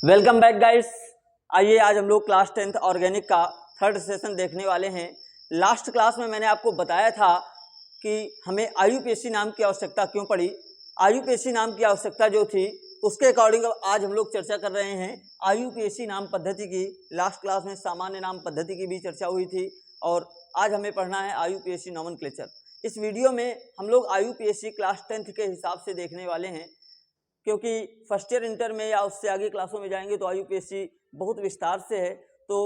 Welcome back guys. आइए आज हम लोग क्लास 10th ऑर्गेनिक का थर्ड सेशन देखने वाले हैं। लास्ट क्लास में मैंने आपको बताया था कि हमें आईयूपीएसी नाम की आवश्यकता क्यों पड़ी। आईयूपीएसी नाम की आवश्यकता जो थी उसके अकॉर्डिंग आज हम लोग चर्चा कर रहे हैं आईयूपीएसी नाम पद्धति की। लास्ट क्लास में सामान्य नाम पद्धति की भी चर्चा हुई थी और आज हमें पढ़ना है आईयूपीएसी नोमेनक्लेचर। इस वीडियो में हम लोग आईयूपीएसी क्लास 10th के हिसाब से देखने वाले हैं, क्योंकि फर्स्ट ईयर इंटर में या उससे आगे क्लासों में जाएंगे तो आईयूपीएसी बहुत विस्तार से है। तो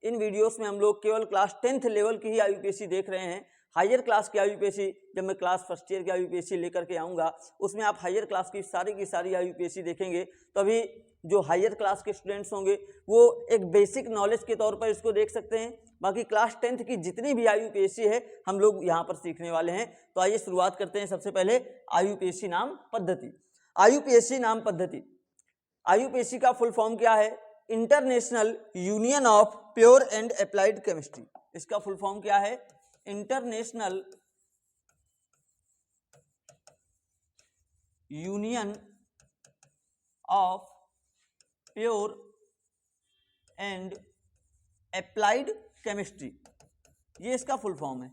इन वीडियोस में हम लोग केवल क्लास 10th लेवल की ही आईयूपीएसी देख रहे हैं। हायर क्लास की आईयूपीएसी जब मैं क्लास फर्स्ट ईयर की आईयूपीएसी लेकर के आऊँगा उसमें आप हायर क्लास की सारी आईयूपीएसी देखेंगे। तो अभी जो हायर क्लास के स्टूडेंट्स होंगे वो एक बेसिक नॉलेज के तौर पर इसको देख सकते हैं। बाकी क्लास 10th की जितनी भी आईयूपीएसी है हम लोग यहाँ पर सीखने वाले हैं। तो आइए शुरुआत करते हैं। सबसे पहले आईयूपीएसी नाम पद्धति। आईयूपीएसी नाम पद्धति, आईयूपीएसी का फुल फॉर्म क्या है? International union of pure and applied chemistry. इसका फुल फॉर्म क्या है? International union of pure and applied chemistry, ये इसका फुल फॉर्म है।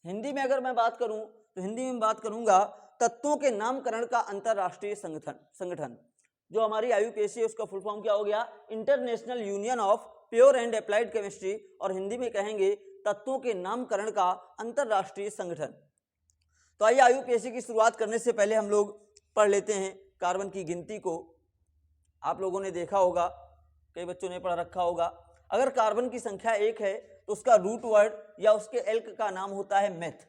हिंदी में अगर मैं बात करूं तो हिंदी में बात करूंगा तत्वों के नामकरण का अंतरराष्ट्रीय संगठन। जो हमारी आईयूपीएसी है उसका फुल फॉर्म क्या हो गया? International union of pure and applied chemistry, और हिंदी में कहेंगे तत्वों के नामकरण का अंतरराष्ट्रीय संगठन। तो आइए आईयूपीएसी की शुरुआत करने से पहले हम लोग पढ़ लेते हैं कार्बन की गिनती को। आप लोगों ने देखा होगा, कई बच्चों ने पढ़ रखा होगा, अगर कार्बन की संख्या 1 है तो उसका रूट वर्ड या उसके एल्क का नाम होता है मेथ।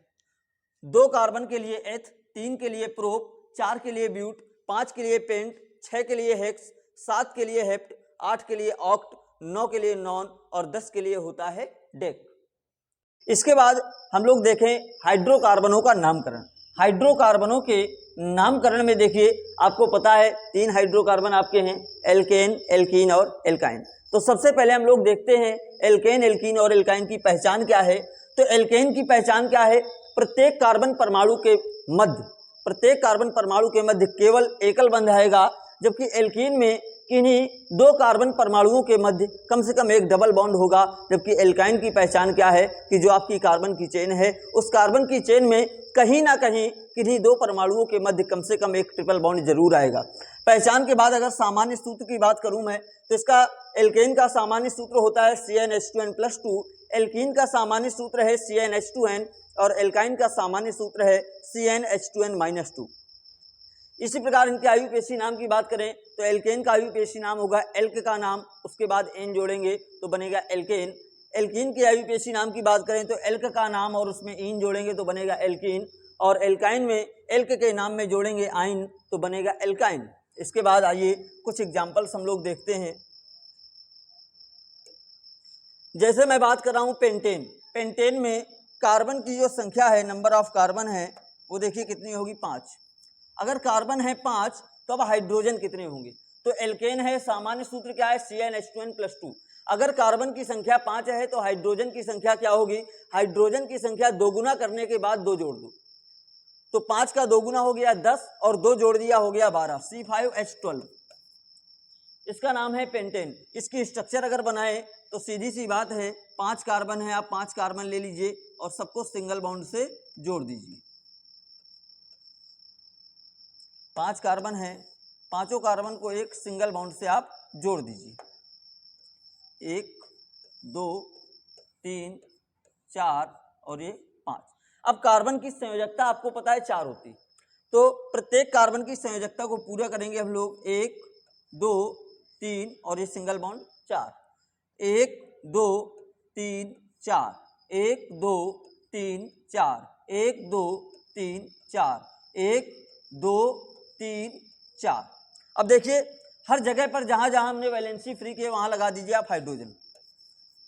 2 कार्बन के लिए एथ, 3 के लिए प्रोप, 4 के लिए ब्यूट, 5 के लिए पेंट, 6 के लिए हेक्स, 7 के लिए हेप्ट, 8 के लिए ऑक्ट, 9 के लिए नॉन और 10 के लिए होता है डेक। इसके बाद हम लोग देखें हाइड्रोकार्बनों का नामकरण। हाइड्रोकार्बनों के नामकरण में देखिए आपको पता है 3 हाइड्रोकार्बन आपके हैं, एल्केन, एल्कीन और एल्काइन। तो सबसे पहले हम लोग देखते हैं एल्केन, एल्कीन और एल्काइन की पहचान क्या है। तो एल्केन की पहचान क्या है? प्रत्येक कार्बन परमाणु के मध्य केवल एकल बंध आएगा, जबकि एल्कीन में किन्हीं 2 कार्बन परमाणुओं के मध्य कम से कम एक डबल बॉन्ड होगा। जबकि एल्काइन की पहचान क्या है कि जो आपकी कार्बन की चेन है उस कार्बन की चेन में कहीं ना कहीं किन्हीं 2 परमाणुओं के मध्य कम से कम एक ट्रिपल बॉन्ड जरूर आएगा। पहचान के बाद अगर सामान्य सूत्र की बात करूं मैं तो इसका एल्केन का सामान्य सूत्र होता है CnH2n+2, एल्कीन का सामान्य सूत्र है CnH2n और एल्काइन का सामान्य सूत्र है CnH2n-2। इसी प्रकार इनके आईयूपीएसी नाम की बात करें तो एल्केन का आईयूपीएसी नाम होगा एल्क का नाम, उसके बाद एन जोड़ेंगे तो बनेगा एल्केन। एल्कीन के आईयूपीएसी नाम की बात करें तो एल्क का नाम और उसमें इन जोड़ेंगे तो बनेगा एल्कीन, और एल्काइन में एल्क के नाम में जोड़ेंगे आइन तो बनेगा एल्काइन। इसके बाद आइए कुछ एग्जाम्पल्स हम लोग देखते हैं। जैसे मैं बात कर रहा हूँ पेंटेन। पेंटेन में कार्बन की जो संख्या है, नंबर ऑफ कार्बन है, वो देखिए कितनी होगी? 5। अगर कार्बन है 5 तो अब हाइड्रोजन कितने होंगे? तो एल्केन है, सामान्य सूत्र क्या है? CnH2n+2। अगर कार्बन की संख्या 5 है तो हाइड्रोजन की संख्या क्या होगी? हाइड्रोजन की संख्या 2 गुना करने के बाद 2 जोड़ दो तो 5 का 2 गुना हो गया 10 और 2 जोड़ दिया हो गया 12, C5H12। इसका नाम है पेंटेन। इसकी स्ट्रक्चर अगर बनाए तो सीधी सी बात है, 5 कार्बन है, आप 5 कार्बन ले लीजिए और सबको सिंगल बॉन्ड से जोड़ दीजिए। 5 कार्बन है, पांचों कार्बन को एक सिंगल बॉन्ड से आप जोड़ दीजिए। 1 2 3 4 और ये 5। अब कार्बन की संयोजकता आपको पता है 4 होती, तो प्रत्येक कार्बन की संयोजकता को पूरा करेंगे हम लोग। 1 2 3 और ये सिंगल बॉन्ड 4। 1 2 3 4, 1 2 3 4, 1 2 3 4, 1 2 3 4। अब देखिए हर जगह पर जहां जहां हमने वैलेंसी फ्री किए वहां लगा दीजिए आप हाइड्रोजन।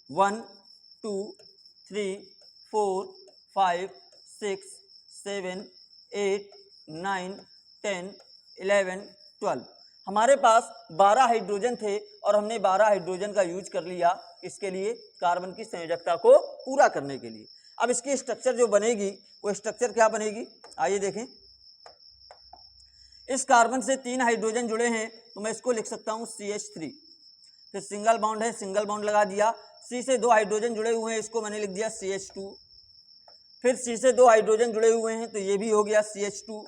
1 2 3 4 5 6 7 8 9 10 11 12। हमारे पास 12 हाइड्रोजन थे और हमने 12 हाइड्रोजन का यूज कर लिया इसके लिए, कार्बन की संयोजकता को पूरा करने के लिए। अब इसकी स्ट्रक्चर जो बनेगी वो स्ट्रक्चर क्या बनेगी? आइए देखें। इस कार्बन से 3 हाइड्रोजन जुड़े हैं तो मैं इसको लिख सकता हूँ CH3। फिर सिंगल बॉन्ड है, सिंगल बॉन्ड लगा दिया। C से 2 हाइड्रोजन जुड़े हुए हैं, इसको मैंने लिख दिया CH2। फिर C से 2 हाइड्रोजन जुड़े हुए हैं तो ये भी हो गया CH2।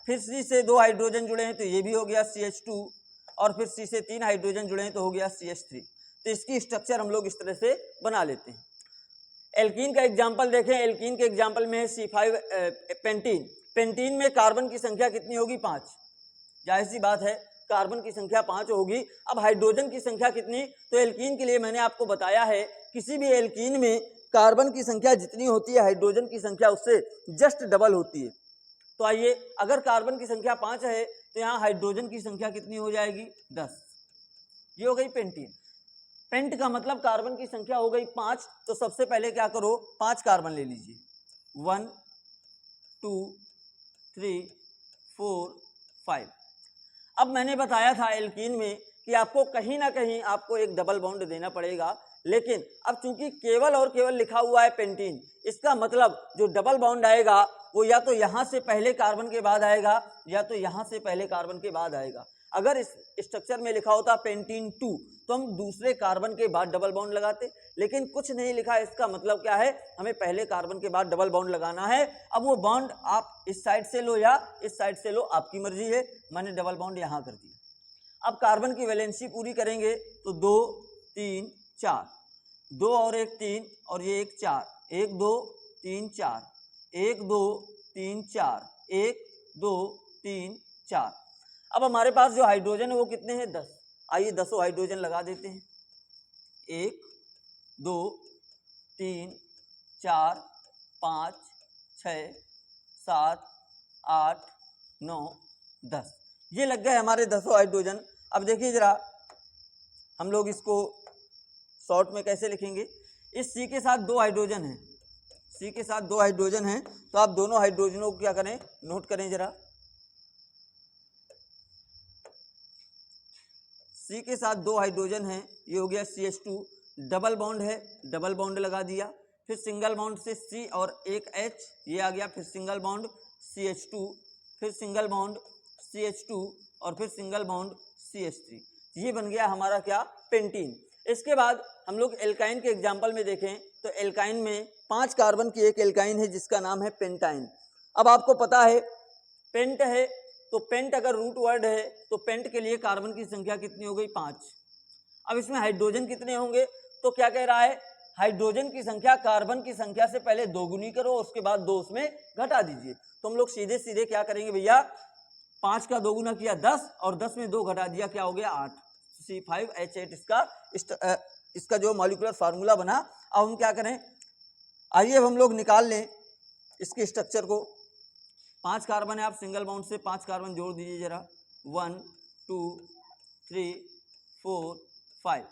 फिर C से 2 हाइड्रोजन जुड़े हैं तो ये भी हो गया CH2। और फिर C से 3 हाइड्रोजन जुड़े हैं तो हो गया CH3। तो इसकी स्ट्रक्चर हम लोग इस तरह से बना लेते हैं। एल्कीन का एग्जाम्पल देखें। एल्कीन के एग्जाम्पल में है C5 पेंटीन। पेंटीन में कार्बन की संख्या कितनी होगी? 5। जाहिर सी बात है कार्बन की संख्या 5 होगी। अब हाइड्रोजन की संख्या कितनी? तो एल्कीन के लिए मैंने आपको बताया है किसी भी एल्कीन में कार्बन की संख्या जितनी होती है हाइड्रोजन की संख्या उससे जस्ट डबल होती है। तो आइए, अगर कार्बन की संख्या 5 है तो यहाँ हाइड्रोजन की संख्या कितनी हो जाएगी? 10। ये हो गई पेंटीन। पेंट का मतलब कार्बन की संख्या हो गई 5। तो सबसे पहले क्या करो, 5 कार्बन ले लीजिए। 1 2 3 4 5। अब मैंने बताया था एल्कीन में कि आपको कहीं ना कहीं आपको एक डबल बॉन्ड देना पड़ेगा, लेकिन अब चूंकि केवल और केवल लिखा हुआ है पेंटीन, इसका मतलब जो डबल बॉन्ड आएगा वो या तो यहाँ से पहले कार्बन के बाद आएगा या तो यहाँ से पहले कार्बन के बाद आएगा। अगर इस स्ट्रक्चर में लिखा होता पेंटीन 2 तो हम दूसरे कार्बन के बाद डबल बॉन्ड लगाते, लेकिन कुछ नहीं लिखा। इसका मतलब क्या है, हमें पहले कार्बन के बाद डबल बॉन्ड लगाना है। अब वो बॉन्ड आप इस साइड से लो या इस साइड से लो, आपकी मर्जी है। मैंने डबल बॉन्ड यहाँ कर दिया। अब कार्बन की वैलेंसी पूरी करेंगे तो 2 3 4, 2 और 1 3 और ये 1 4, 1 2 3 4, 1 2 3 4, 1 2 3 4। अब हमारे पास जो हाइड्रोजन है वो कितने हैं? 10। आइए 10 हाइड्रोजन लगा देते हैं। 1 2 3 4 5 6 7 8 9 10, ये लग गए हमारे 10 हाइड्रोजन। अब देखिए जरा, हम लोग इसको शॉर्ट में कैसे लिखेंगे। इस C के साथ 2 हाइड्रोजन हैं, C के साथ 2 हाइड्रोजन हैं, तो आप दोनों हाइड्रोजनों को क्या करें, नोट करें जरा। C के साथ 2 हाइड्रोजन हैं, ये हो गया CH2। डबल बॉन्ड है, डबल बॉन्ड लगा दिया। फिर सिंगल बॉन्ड से C और एक H, ये आ गया। फिर सिंगल बॉन्ड CH2, फिर सिंगल बॉन्ड CH2 और फिर सिंगल बॉन्ड CH3। ये बन गया हमारा क्या, पेंटीन। इसके बाद हम लोग एल्काइन के एग्जाम्पल में देखें तो एल्काइन में 5 कार्बन की एक एल्काइन है जिसका नाम है पेंटाइन। अब आपको पता है पेंट है, तो पेंट अगर रूट वर्ड है तो पेंट के लिए कार्बन की संख्या कितनी हो गई? 5। अब इसमें हाइड्रोजन कितने होंगे? तो क्या कह रहा है, हाइड्रोजन की संख्या कार्बन की संख्या से पहले 2 गुनी करो, उसके बाद 2 उसमें घटा दीजिए। तो हम लोग सीधे सीधे क्या करेंगे भैया, 5 का 2 गुना किया 10 और 10 में 2 घटा दिया, क्या हो गया? 8। C5H8 इसका जो मॉलिक्यूलर फार्मूला बना। अब हम क्या करें, आइए अब हम लोग निकाल लें इसके स्ट्रक्चर को। 5 कार्बन है, आप सिंगल बॉन्ड से 5 कार्बन जोड़ दीजिए जरा। 1 2 3 4 5।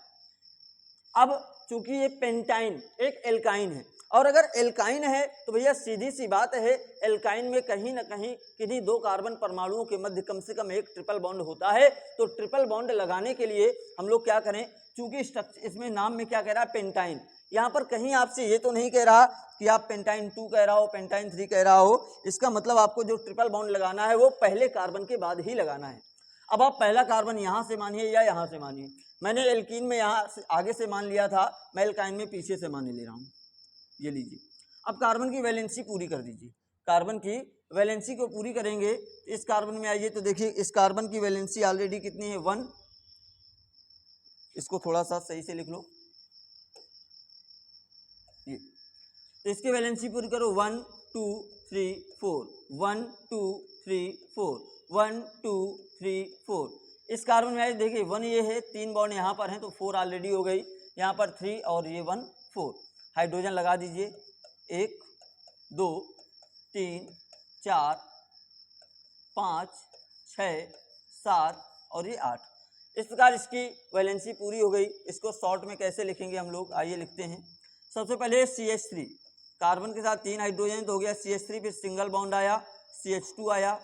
अब चूंकि ये पेंटाइन एक एल्काइन है, और अगर एल्काइन है तो भैया सीधी सी बात है, एल्काइन में कहीं ना कहीं किन्हीं 2 कार्बन परमाणुओं के मध्य कम से कम एक ट्रिपल बॉन्ड होता है। तो ट्रिपल बॉन्ड लगाने के लिए हम लोग क्या करें, चूंकि इसमें नाम में क्या कह रहा है, पेंटाइन। यहाँ पर कहीं आपसे ये तो नहीं कह रहा कि आप पेंटाइन 2 कह रहा हो, पेंटाइन 3 कह रहा हो। इसका मतलब आपको जो ट्रिपल बॉन्ड लगाना है वो पहले कार्बन के बाद ही लगाना है। अब आप पहला कार्बन यहाँ से मानिए या यहाँ से मानिए। मैंने एल्कीन में यहाँ से आगे से मान लिया था, मैं एल्काइन में पीछे से मान ले रहा हूँ। ये लीजिए। अब कार्बन की वैलेंसी पूरी कर दीजिए। कार्बन की वैलेंसी को पूरी करेंगे, इस कार्बन में आइए तो देखिए इस कार्बन की वैलेंसी ऑलरेडी कितनी है, 1। इसको थोड़ा सा सही से लिख लो, ये। तो इसकी वैलेंसी पूरी करो, 1 2 3 4, 1 2 3 4, 1 2 3 4। इस कार्बन में आइए देखिए 1 ये है, 3 बॉन्ड यहाँ पर हैं तो 4 ऑलरेडी हो गई, यहाँ पर 3 और ये 1 4। हाइड्रोजन लगा दीजिए, 1 2 3 4 5 6 7 और ये 8। इस प्रकार इसकी वैलेंसी पूरी हो गई। इसको शॉर्ट में कैसे लिखेंगे हम लोग, आइए लिखते हैं। सबसे पहले CH3, कार्बन के साथ 3 हाइड्रोजन तो हो गया CH3। फिर सिंगल बॉन्ड आया, CH2 आया,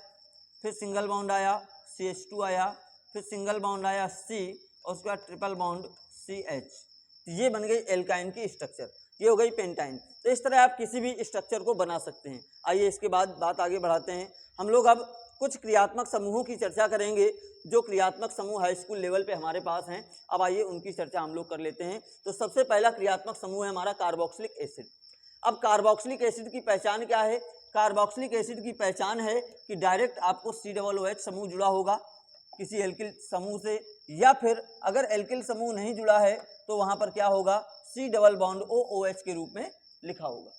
फिर सिंगल बॉन्ड आया, CH2 आया, फिर सिंगल बॉन्ड आया C और उसके बाद ट्रिपल बॉन्ड CH। ये बन गई एल्काइन की स्ट्रक्चर, ये हो गई पेंटाइन। तो इस तरह आप किसी भी स्ट्रक्चर को बना सकते हैं। आइए इसके बाद बात आगे बढ़ाते हैं। हम लोग अब कुछ क्रियात्मक समूहों की चर्चा करेंगे, जो क्रियात्मक समूह हाई स्कूल लेवल पे हमारे पास हैं। अब आइए उनकी चर्चा हम लोग कर लेते हैं। तो सबसे पहला क्रियात्मक समूह है हमारा कार्बोक्सिलिक एसिड। अब कार्बोक्सिलिक एसिड की पहचान क्या है? कार्बोक्सिलिक एसिड की पहचान है कि डायरेक्ट आपको COOH समूह जुड़ा होगा किसी एल्किल समूह से, या फिर अगर एल्किल समूह नहीं जुड़ा है तो वहां पर क्या होगा, C डबल बॉन्ड OOH के रूप में लिखा होगा।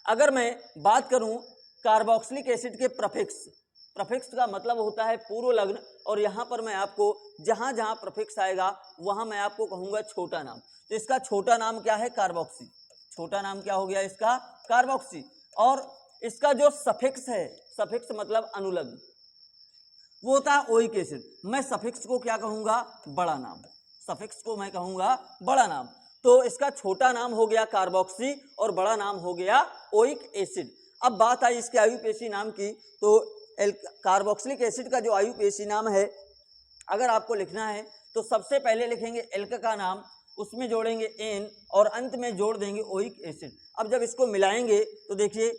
अगर मैं बात करूं कार्बोक्सिलिक एसिड के प्रफिक्स, प्रफिक्स का मतलब होता है पूर्व लग्न, और यहाँ पर मैं आपको जहां जहां प्रफिक्स आएगा वहां मैं आपको कहूंगा छोटा नाम। तो इसका छोटा नाम क्या है? कार्बोक्सी। छोटा नाम क्या हो गया इसका? कार्बोक्सी। और इसका जो सफिक्स है, सफिक्स मतलब अनुलग्न, वो होता है ओइक एसिड। मैं सफिक्स को क्या कहूंगा? बड़ा नाम। सफिक्स को मैं कहूंगा बड़ा नाम। तो इसका छोटा नाम हो गया कार्बोक्सी और बड़ा नाम हो गया ओइक एसिड। अब बात आई इसके आयुपेशी नाम की। तो कार्बोक्सिलिक एसिड का जो आयुपेशी नाम है, अगर आपको लिखना है तो सबसे पहले लिखेंगे एल्क का नाम, उसमें जोड़ेंगे एन और अंत में जोड़ देंगे ओइक एसिड। अब जब इसको मिलाएंगे तो देखिए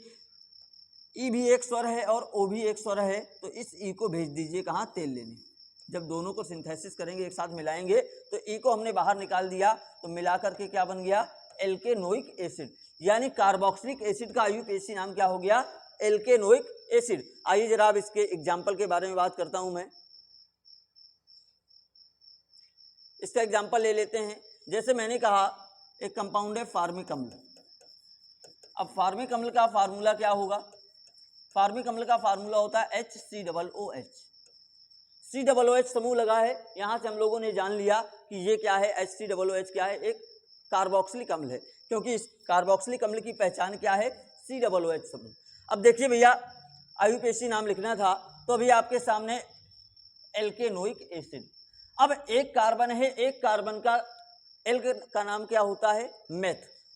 ई भी एक स्वर है और ओ भी एक स्वर है, तो इस ई को भेज दीजिए कहाँ? तेल लेने। जब दोनों को सिंथेसिस करेंगे, एक साथ मिलाएंगे, तो ई को हमने बाहर निकाल दिया, तो मिला करके क्या बन गया? एल्केनोइक एसिड। यानी कार्बोक्सिलिक एसिड का आयुपेशी नाम क्या हो गया? एल्केनोइक एसिड। आइए जरा अब इसके एग्जाम्पल के बारे में बात करता हूं मैं। इसका एग्जाम्पल ले लेते हैं। जैसे मैंने कहा एक कंपाउंड है फार्मिक अम्ल। अब फार्मिक अम्ल का फार्मूला क्या होगा? फार्मिक अम्ल का फार्मूला होता है HCOOH। COOH समूह लगा है, यहां से हम लोगों ने जान लिया कि ये क्या है, HCOOH क्या है? एक कार्बोक्सिलिक अम्ल है, क्योंकि इस कार्बोक्सिलिक अम्ल की पहचान क्या है? COOH समूह। अब देखिए भैया, आयुपेशी नाम लिखना था, तो अभी आपके सामने एल्केनोइक एसिड। अब एक कार्बन है, एक कार्बन का एल्क का नाम क्या होता है? मेथ।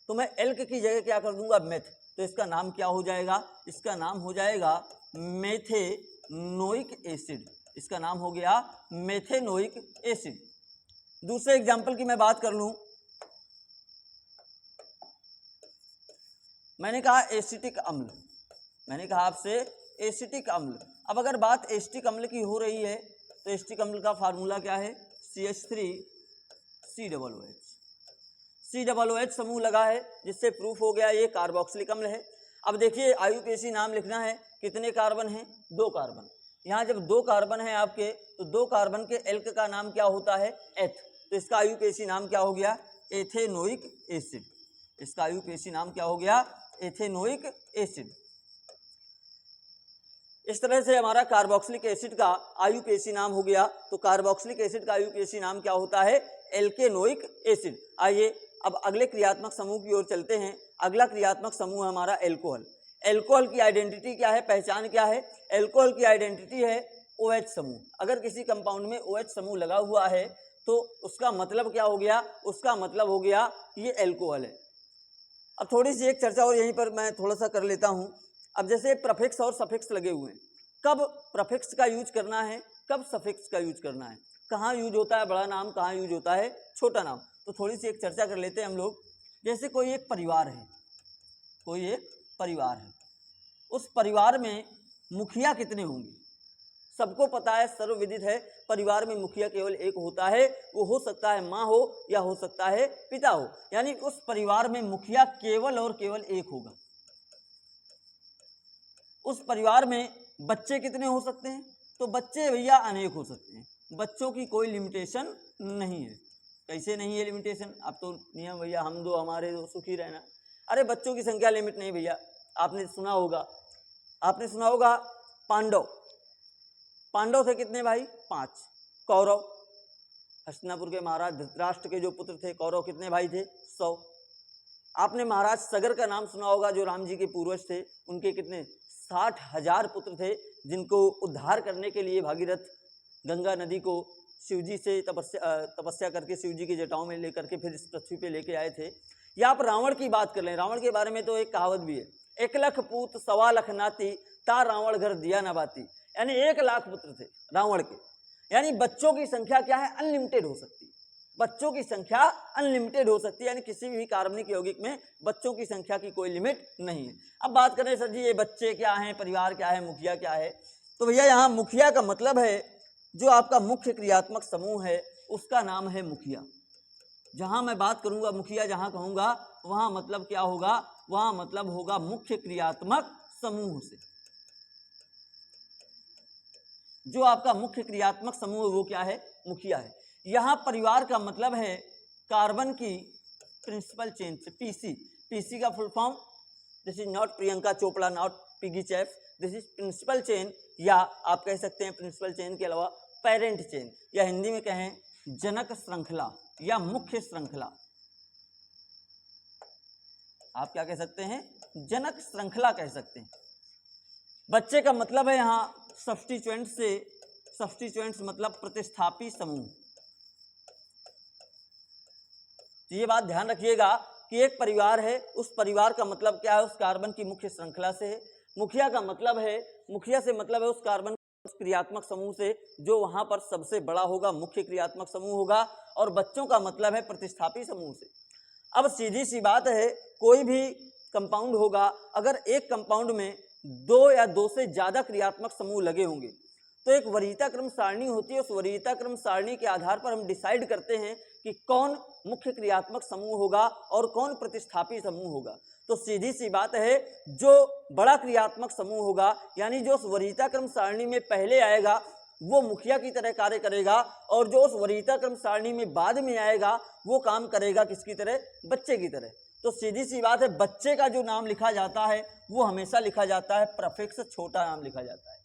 तो मैं एल्क की जगह क्या कर दूंगा? मेथ। तो इसका नाम क्या हो जाएगा? इसका नाम हो जाएगा मेथेनोइक एसिड। इसका नाम हो गया मेथेनोइक एसिड। दूसरे एग्जाम्पल की मैं बात कर लूं, मैंने कहा एसिटिक अम्ल, मैंने कहा आपसे एसिटिक अम्ल। अब अगर बात एसिटिक अम्ल की हो रही है तो एसिटिक अम्ल का फार्मूला क्या है? CH3COOH। COOH समूह लगा है, जिससे प्रूफ हो गया ये कार्बोक्सिलिक अम्ल है। अब देखिए आयुपेशी नाम लिखना है, कितने कार्बन हैं? 2 कार्बन। यहाँ जब 2 कार्बन है आपके, तो 2 कार्बन के एल्क का नाम क्या होता है? एथ। तो इसका आयुपेशी नाम क्या हो गया? Ethanoic acid. इसका आयुपेशी नाम क्या हो गया? Ethanoic acid. इस तरह से हमारा कार्बोक्सिलिक एसिड का आयुपेशी नाम हो गया। तो कार्बोक्सिलिक एसिड का आयुपेशी नाम क्या होता है? एल्केनोइक एसिड। आइए अब अगले क्रियात्मक समूह की ओर चलते हैं। अगला क्रियात्मक समूह है हमारा एल्कोहल। एल्कोहल की आइडेंटिटी क्या है? पहचान क्या है? एल्कोहल की आइडेंटिटी है OH समूह। अगर किसी कंपाउंड में OH समूह लगा हुआ है तो उसका मतलब क्या हो गया? उसका मतलब हो गया ये एल्कोहल है। अब थोड़ी सी एक चर्चा और यहीं पर मैं थोड़ा सा कर लेता हूं। अब जैसे प्रफिक्स और सफिक्स लगे हुए हैं, कब प्रफिक्स का यूज करना है, कब सफिक्स का यूज करना है, कहाँ यूज होता है बड़ा नाम, कहाँ यूज होता है छोटा नाम, तो थोड़ी सी एक चर्चा कर लेते हैं हम लोग। जैसे कोई एक परिवार है, कोई एक परिवार है, उस परिवार में मुखिया कितने होंगे? सबको पता है, सर्वविदित है, परिवार में मुखिया केवल एक होता है। वो हो सकता है माँ हो या हो सकता है पिता हो, यानी उस परिवार में मुखिया केवल और केवल एक होगा। उस परिवार में बच्चे कितने हो सकते हैं? तो बच्चे भैया अनेक हो सकते हैं, बच्चों की कोई लिमिटेशन नहीं है। कैसे नहीं है लिमिटेशन? अब तो नियम भैया, हम दो हमारे दो सुखी रहना। अरे बच्चों की संख्या लिमिट नहीं भैया। आपने सुना होगा पांडव थे कितने भाई? 5। कौरव, हस्तिनापुर के महाराज धृतराष्ट्र के जो पुत्र थे, कौरव कितने भाई थे? 100। आपने महाराज सगर का नाम सुना होगा, जो राम जी के पूर्वज थे, उनके कितने? 60,000 पुत्र थे, जिनको उद्धार करने के लिए भागीरथ गंगा नदी को शिवजी से तपस्या करके शिवजी की जटाओं में लेकर के फिर इस पृथ्वी पे लेके आए थे। या आप रावण की बात कर लें, रावण के बारे में तो एक कहावत भी है, 1 लाख पूत 1.25 लाख नाती, ता रावण घर दिया न बाती। यानी 1 लाख पुत्र थे रावण के। यानी बच्चों की संख्या क्या है? अनलिमिटेड हो सकती है। बच्चों की संख्या अनलिमिटेड हो सकती है, यानी किसी भी कार्बनिक यौगिक में बच्चों की संख्या की कोई लिमिट नहीं है। अब बात करें सर जी ये बच्चे क्या हैं, परिवार क्या है, मुखिया क्या है, तो भैया यहाँ मुखिया का मतलब है जो आपका मुख्य क्रियात्मक समूह है उसका नाम है मुखिया। जहां मैं बात करूंगा मुखिया जहां कहूंगा वहां मतलब क्या होगा, वहां मतलब होगा मुख्य क्रियात्मक समूह से। जो आपका मुख्य क्रियात्मक समूह है वो क्या है, मुखिया है। यहां परिवार का मतलब है कार्बन की प्रिंसिपल चेन से, पीसी। पीसी का full form, this is not Priyanka Chopra, not Piggy Chops, this is principal chain, या आप कह सकते हैं प्रिंसिपल चेन के अलावा पेरेंट चेन, या हिंदी में कहें जनक श्रृंखला या मुख्य श्रृंखला। आप क्या कह सकते हैं, जनक श्रृंखला कह सकते हैं। बच्चे का मतलब है यहाँ सब्स्टिट्यूएंट से, सब्स्टिट्यूएंट्स मतलब प्रतिस्थापी समूह। तो ये बात ध्यान रखिएगा कि एक परिवार है, उस परिवार का मतलब क्या है, उस कार्बन की मुख्य श्रृंखला से है। मुखिया का मतलब है, मुखिया से मतलब है उस कार्बन क्रियात्मक समूह से जो वहां पर सबसे बड़ा होगा, मुख्य क्रियात्मक समूह होगा। और बच्चों का मतलब है प्रतिस्थापी समूह से। अब सीधी सी बात है, कोई भी कंपाउंड होगा, अगर एक कंपाउंड में दो या दो से ज्यादा क्रियात्मक समूह लगे होंगे तो एक वरीयता क्रम सारणी होती है। उस वरीयता क्रम सारणी के आधार पर हम डिसाइड करते हैं कि कौन मुख्य क्रियात्मक समूह होगा और कौन प्रतिस्थापी समूह होगा। तो सीधी सी बात है, जो बड़ा क्रियात्मक समूह होगा यानी जो उस वरीयता क्रम सारणी में पहले आएगा वो मुखिया की तरह कार्य करेगा, और जो उस वरीयता क्रम सारणी में बाद में आएगा वो काम करेगा किसकी तरह, बच्चे की तरह। तो सीधी सी बात है, बच्चे का जो नाम लिखा जाता है वो हमेशा लिखा जाता है प्रफिक्स, छोटा नाम लिखा जाता है,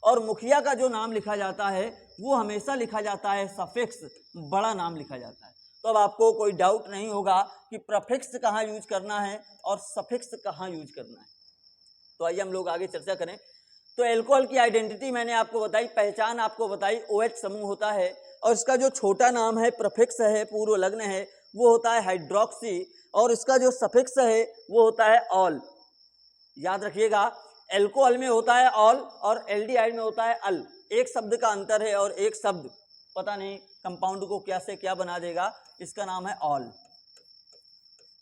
और मुखिया का जो नाम लिखा जाता है वो हमेशा लिखा जाता है सफिक्स, बड़ा नाम लिखा जाता है। तो अब आपको कोई डाउट नहीं होगा कि प्रफिक्स कहाँ यूज करना है और सफिक्स कहाँ यूज करना है। तो आइए हम लोग आगे चर्चा करें। तो एल्कोहल की आइडेंटिटी मैंने आपको बताई, पहचान आपको बताई, OH समूह होता है, और इसका जो छोटा नाम है, प्रफिक्स है, पूर्व लग्न है, वो होता है हाइड्रोक्सी, और इसका जो सफिक्स है वो होता है ऑल। याद रखिएगा, एल्कोहल में होता है ऑल और एल्डिहाइड में होता है अल। एक शब्द का अंतर है और एक शब्द पता नहीं कंपाउंड को क्या से क्या बना देगा, इसका नाम है ऑल।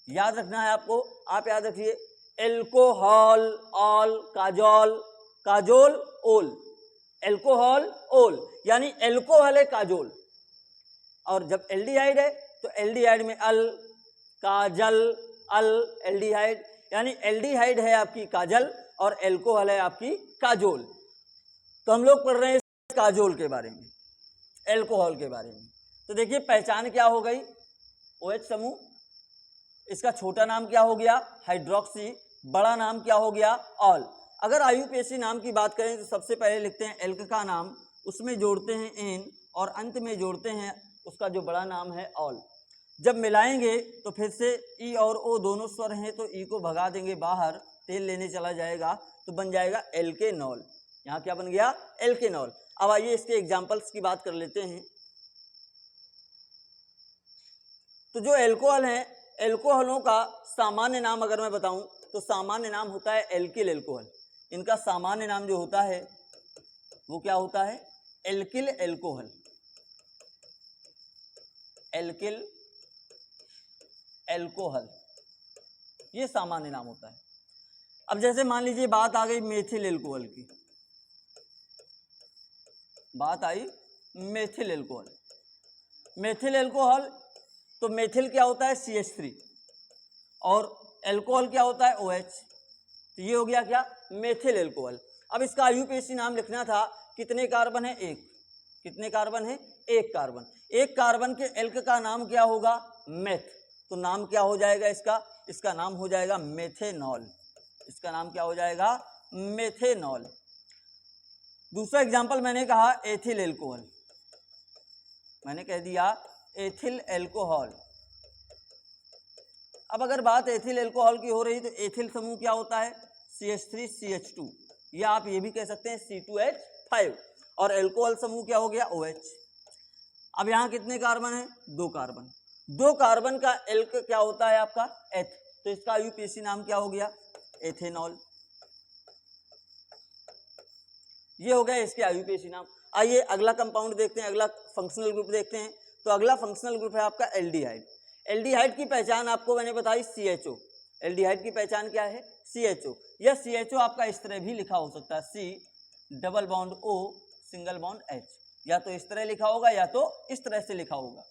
याद रखना है आपको, आप याद रखिए, एल्कोहल ऑल, काजोल, काजोल ओल, एल्कोहल ओल, यानी एल्कोहल है काजोल। और जब एल्डिहाइड है तो एल्डिहाइड में अल, काजल, अल, एल्डिहाइड, यानी एल्डिहाइड है आपकी काजल और एल्कोहल है आपकी काजोल। तो हम लोग पढ़ रहे हैं काजोल के बारे में, एल्कोहल के बारे में। तो देखिए पहचान क्या हो गई, OH समूह, इसका छोटा नाम क्या हो गया, हाइड्रोक्सी, बड़ा नाम क्या हो गया, ऑल। अगर IUPAC नाम की बात करें तो सबसे पहले लिखते हैं एल्क का नाम, उसमें जोड़ते हैं एन और अंत में जोड़ते हैं उसका जो बड़ा नाम है ऑल। जब मिलाएंगे तो फिर से ई और ओ दोनों स्वर हैं तो ई को भगा देंगे बाहर, तेल लेने चला जाएगा तो बन जाएगा एल्केनॉल। यहाँ क्या बन गया, एल्केनॉल। अब आइए इसके एग्जाम्पल्स की बात कर लेते हैं। तो जो एल्कोहल हैं, एल्कोहलों का सामान्य नाम अगर मैं बताऊं तो सामान्य नाम होता है एल्किल एल्कोहल। इनका सामान्य नाम जो होता है वो क्या होता है, एल्किल एल्कोहल, एल्किल एल्कोहल, ये सामान्य नाम होता है। अब जैसे मान लीजिए बात आ गई मेथिल एल्कोहल की, बात आई मेथिल एल्कोहल। मेथिल एल्कोहल, तो मेथिल क्या होता है CH3 और एल्कोहल क्या होता है OH, तो ये हो गया क्या, मेथिल एल्कोहल। अब इसका IUPAC नाम लिखना था, कितने कार्बन है, एक, कितने कार्बन है, एक कार्बन। एक कार्बन के एल्क का नाम क्या होगा, मेथ, तो नाम क्या हो जाएगा इसका, इसका नाम हो जाएगा मेथेनॉल, इसका नाम क्या हो जाएगा, मेथेनॉल। दूसरा एग्जांपल मैंने कहा एथिल एल्कोहल, मैंने कह दिया एथिल एल्कोहल। अब अगर बात एथिल एल्कोहल की हो रही तो एथिल समूह क्या होता है, CH3CH2, या आप ये भी कह सकते हैं C2H5, और एल्कोहल समूह क्या हो गया, OH। अब यहाँ कितने कार्बन है, दो कार्बन, दो कार्बन का एल्क क्या होता है आपका एथ, तो इसका IUPAC नाम क्या हो गया, एथेनॉल। ये हो गया इसके IUPAC नाम। आइए अगला कंपाउंड देखते हैं, अगला फंक्शनल ग्रुप देखते हैं। तो अगला फंक्शनल ग्रुप है आपका एल्डिहाइड। एल्डिहाइड की पहचान आपको मैंने बताई CHO, एल्डिहाइड की पहचान क्या है, CHO। यह CHO आपका इस तरह भी लिखा हो सकता है, double bond O single bond H। या तो इस तरह लिखा होगा या तो इस तरह से लिखा होगा।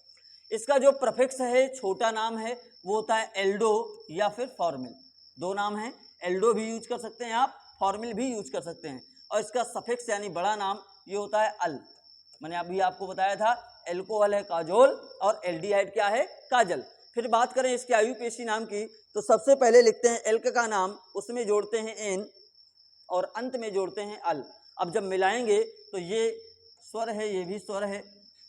इसका जो प्रीफिक्स है, छोटा नाम है, वो होता है एल्डो या फिर फॉर्मिल। दो नाम है, एल्डो भी यूज कर सकते हैं आप, फॉर्मिल भी यूज कर सकते हैं। और इसका सफिक्स यानी बड़ा नाम ये होता है अल। मैंने अभी आपको बताया था एल्कोहल है काजोल और एल्डिहाइड क्या है, काजल। फिर बात करें इसके आईयूपीएसी नाम की, तो सबसे पहले लिखते हैं एल्क का नाम, उसमें जोड़ते हैं एन और अंत में जोड़ते हैं अल। अब जब मिलाएंगे तो ये स्वर है, ये भी स्वर है,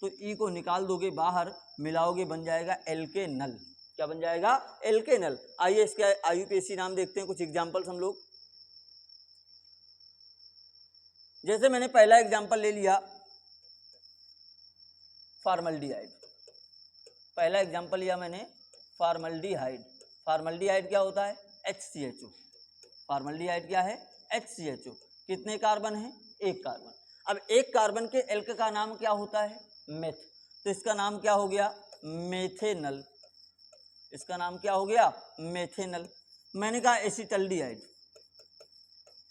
तो ई को निकाल दोगे बाहर, मिलाओगे, बन जाएगा एल्केनल। क्या बन जाएगा, एल्केनल। आइए इसके आईयूपीएसी नाम देखते हैं, कुछ एग्जांपल्स हम लोग। जैसे मैंने पहला एग्जांपल ले लिया फॉर्मल्डिहाइड। पहला एग्जांपल लिया मैंने फॉर्मल्डिहाइड। फॉर्मल्डिहाइड क्या होता है, HCHO। फॉर्मल्डिहाइड क्या है, HCHO। कितने कार्बन है, एक कार्बन। अब एक कार्बन के एल्क का नाम क्या होता है, मेथ, तो इसका नाम क्या हो गया, मेथेनल। इसका नाम क्या हो गया, मेथेनल। मैंने कहा एसिटल्डिहाइड,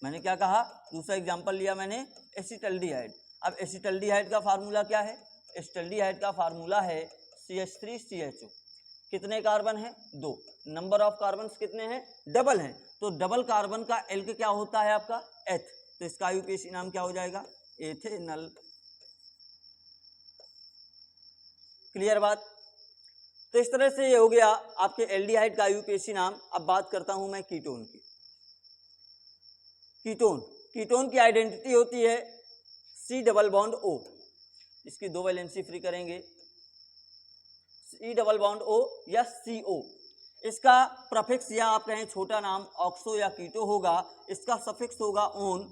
मैंने क्या कहा, दूसरा एग्जांपल लिया मैंने एसिटल्डिहाइड। अब एसिटल्डिहाइड का फार्मूला क्या है, एसिटल्डिहाइड का फार्मूला है CH3CHO। कितने कार्बन है, दो। नंबर ऑफ कार्बन्स कितने हैं, डबल हैं, तो डबल कार्बन का एल्क क्या होता है आपका, एथ, तो इसका आईयूपीएसी नाम क्या हो जाएगा, एथेनल। क्लियर बात। तो इस तरह से ये हो गया आपके एल्डिहाइड का आईयूपीएसी नाम। अब बात करता हूं मैं कीटोन की। कीटोन की आइडेंटिटी होती है C डबल बॉन्ड O। इसकी दो वैलेंसी फ्री करेंगे, C डबल बॉन्ड O या CO। इसका प्रफिक्स या आप कहें छोटा नाम ऑक्सो या कीटो होगा, इसका सफिक्स होगा ओन।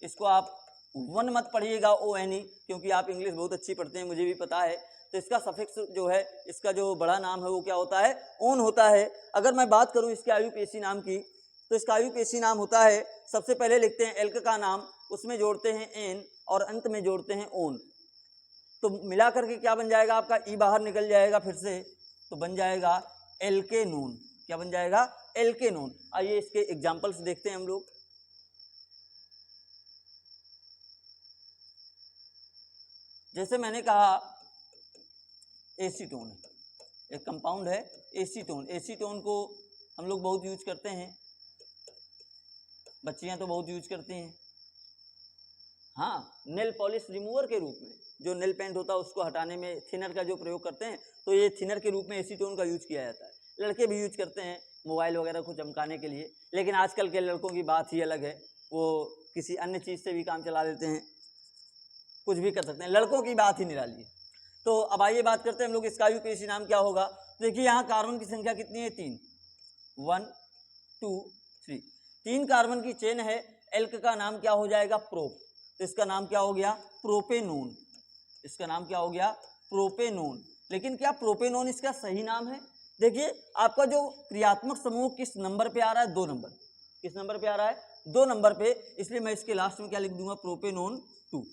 इसको आप वन मत पढ़िएगा ONE, क्योंकि आप इंग्लिश बहुत अच्छी पढ़ते हैं, मुझे भी पता है। तो इसका सफिक्स जो है, इसका जो बड़ा नाम है वो क्या होता है, ओन होता है। अगर मैं बात करूं इसके आईयूपीएसी नाम की, तो इसका आईयूपीएसी नाम होता है, सबसे पहले लिखते हैं एल्क का नाम, उसमें जोड़ते हैं एन और अंत में जोड़ते हैं ओन। तो मिला करके क्या बन जाएगा आपका, ई बाहर निकल जाएगा फिर से, तो बन जाएगा एल्केनोन। क्या बन जाएगा, एल्केनोन। आइए इसके एग्जाम्पल्स देखते हैं हम लोग। जैसे मैंने कहा एसीटोन है, एक कंपाउंड है एसीटोन। एसीटोन को हम लोग बहुत यूज करते हैं, बच्चियां तो बहुत यूज करती हैं। हाँ, नेल पॉलिश रिमूवर के रूप में, जो नेल पेंट होता है उसको हटाने में थिनर का जो प्रयोग करते हैं, तो ये थिनर के रूप में एसीटोन का यूज किया जाता है। लड़के भी यूज करते हैं मोबाइल वगैरह को चमकाने के लिए, लेकिन आजकल के लड़कों की बात ही अलग है, वो किसी अन्य चीज़ से भी काम चला लेते हैं, कुछ भी कर सकते हैं। लड़कों की बात ही निराली है। तो अब आइए बात करते हैं हम लोग, इसका आईयूपीएसी नाम क्या होगा। देखिए यहाँ कार्बन की संख्या कितनी है, 3, 1 2 3, 3 कार्बन की चेन है। एल्क का नाम क्या हो जाएगा, प्रोप, तो इसका नाम क्या हो गया, प्रोपेनोन। इसका नाम क्या हो गया, प्रोपेनोन। लेकिन क्या प्रोपेनोन इसका सही नाम है? देखिए आपका जो क्रियात्मक समूह किस नंबर पे आ रहा है, 2 नंबर। किस नंबर पे आ रहा है, 2 नंबर पे, इसलिए मैं इसके लास्ट में क्या लिख दूंगा, प्रोपेनोन 2।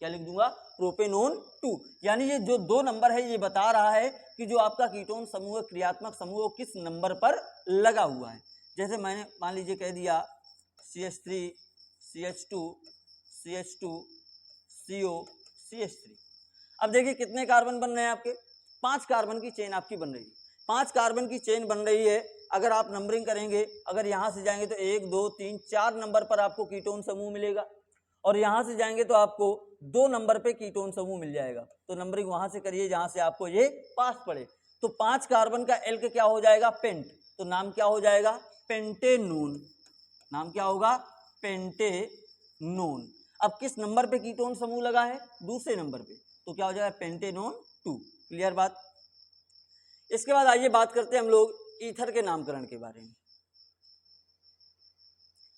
क्या लिख दूंगा, प्रोपेनोन 2। यानी ये जो 2 नंबर है ये बता रहा है कि जो आपका कीटोन समूह, क्रियात्मक समूह किस नंबर पर लगा हुआ है। जैसे मैंने मान लीजिए कह दिया CH3 CH2 CH2 CO CH3। अब देखिए कितने कार्बन बन रहे हैं आपके, 5 कार्बन की चेन आपकी बन रही है। 5 कार्बन की चेन बन रही है। अगर आप नंबरिंग करेंगे, अगर यहाँ से जाएंगे तो 1 2 3 4 नंबर पर आपको कीटोन समूह मिलेगा, और यहाँ से जाएंगे तो आपको 2 नंबर पे कीटोन समूह मिल जाएगा। तो नंबरिंग वहां से करिए जहां से आपको ये पास पड़े। तो 5 कार्बन का एल्क क्या हो जाएगा, पेंट, तो नाम क्या हो जाएगा, पेंटेनोन। नाम क्या होगा, पेंटेनोन। अब किस नंबर पे कीटोन समूह लगा है, दूसरे नंबर पे, तो क्या हो जाएगा, पेंटेनोन 2। क्लियर बात। इसके बाद आइए बात करते हैं हम लोग ईथर के नामकरण के बारे में,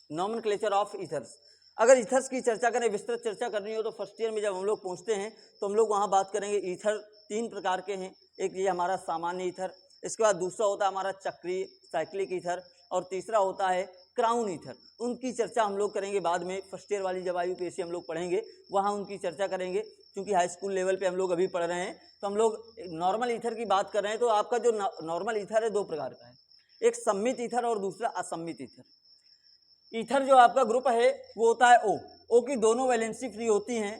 नॉमेनक्लेचर ऑफ ईथर्स। अगर ईथर्स की चर्चा करें, विस्तृत चर्चा करनी हो, तो फर्स्ट ईयर में जब हम लोग पहुंचते हैं तो हम लोग वहां बात करेंगे। ईथर 3 प्रकार के हैं, एक ये हमारा सामान्य ईथर, इसके बाद दूसरा होता है हमारा चक्रीय साइक्लिक ईथर, और तीसरा होता है क्राउन ईथर। उनकी चर्चा हम लोग करेंगे बाद में, फर्स्ट ईयर वाली जब आईयूपीएसी हम लोग पढ़ेंगे वहाँ उनकी चर्चा करेंगे। क्योंकि हाई स्कूल लेवल पे हम लोग अभी पढ़ रहे हैं, तो हम लोग नॉर्मल ईथर की बात कर रहे हैं। तो आपका जो नॉर्मल ईथर है 2 प्रकार का है, एक सम्मित ईथर और दूसरा असम्मित ईथर। ईथर जो आपका ग्रुप है वो होता है ओ की दोनों वैलेंसी फ्री होती हैं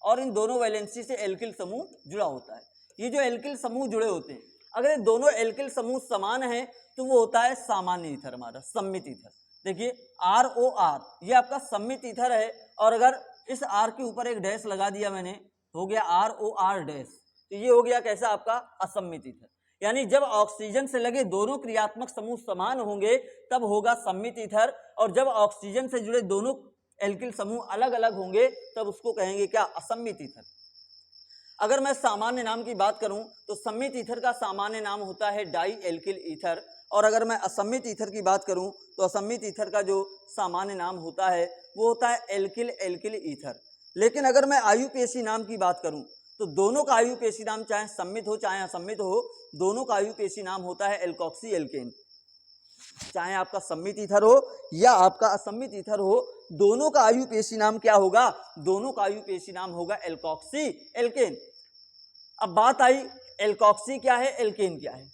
और इन दोनों वैलेंसी से एल्किल समूह जुड़ा होता है। ये जो एल्किल समूह जुड़े होते हैं, अगर ये दोनों एल्किल समूह समान है तो वो होता है सामान्य ईथर, हमारा सम्मित ईथर। देखिए ROR ये आपका सम्मित ईथर है, और अगर इस R के ऊपर एक डैश लगा दिया मैंने, हो गया ROR डैश, तो ये हो गया कैसा आपका असम्मित ईथर। यानी जब ऑक्सीजन से लगे दोनों क्रियात्मक समूह समान होंगे तब होगा सम्मित ईथर, और जब ऑक्सीजन से जुड़े दोनों एल्किल समूह अलग अलग होंगे तब उसको कहेंगे क्या, असम्मित ईथर। अगर मैं सामान्य नाम की बात करूं तो सम्मित ईथर का सामान्य नाम होता है डाई एल्किल ईथर, और अगर मैं असम्मित ईथर की बात करूं तो असम्मित ईथर का जो सामान्य नाम होता है वो होता है एल्किल एल्किल ईथर। लेकिन अगर मैं आयुपेशी नाम की बात करूं तो दोनों का आयुपेशी नाम चाहे सम्मित हो चाहे असम्मित हो, दोनों का आयुपेशी नाम होता है एल्कोक्सी एल्केन। चाहे आपका सम्मित ईथर हो या आपका असम्मित ईथर हो, दोनों का आयुपेशी नाम क्या होगा, दोनों का आयुपेशी नाम होगा एल्कोक्सी एल्केन। अब बात आई एल्कोक्सी क्या है, एल्केन क्या है।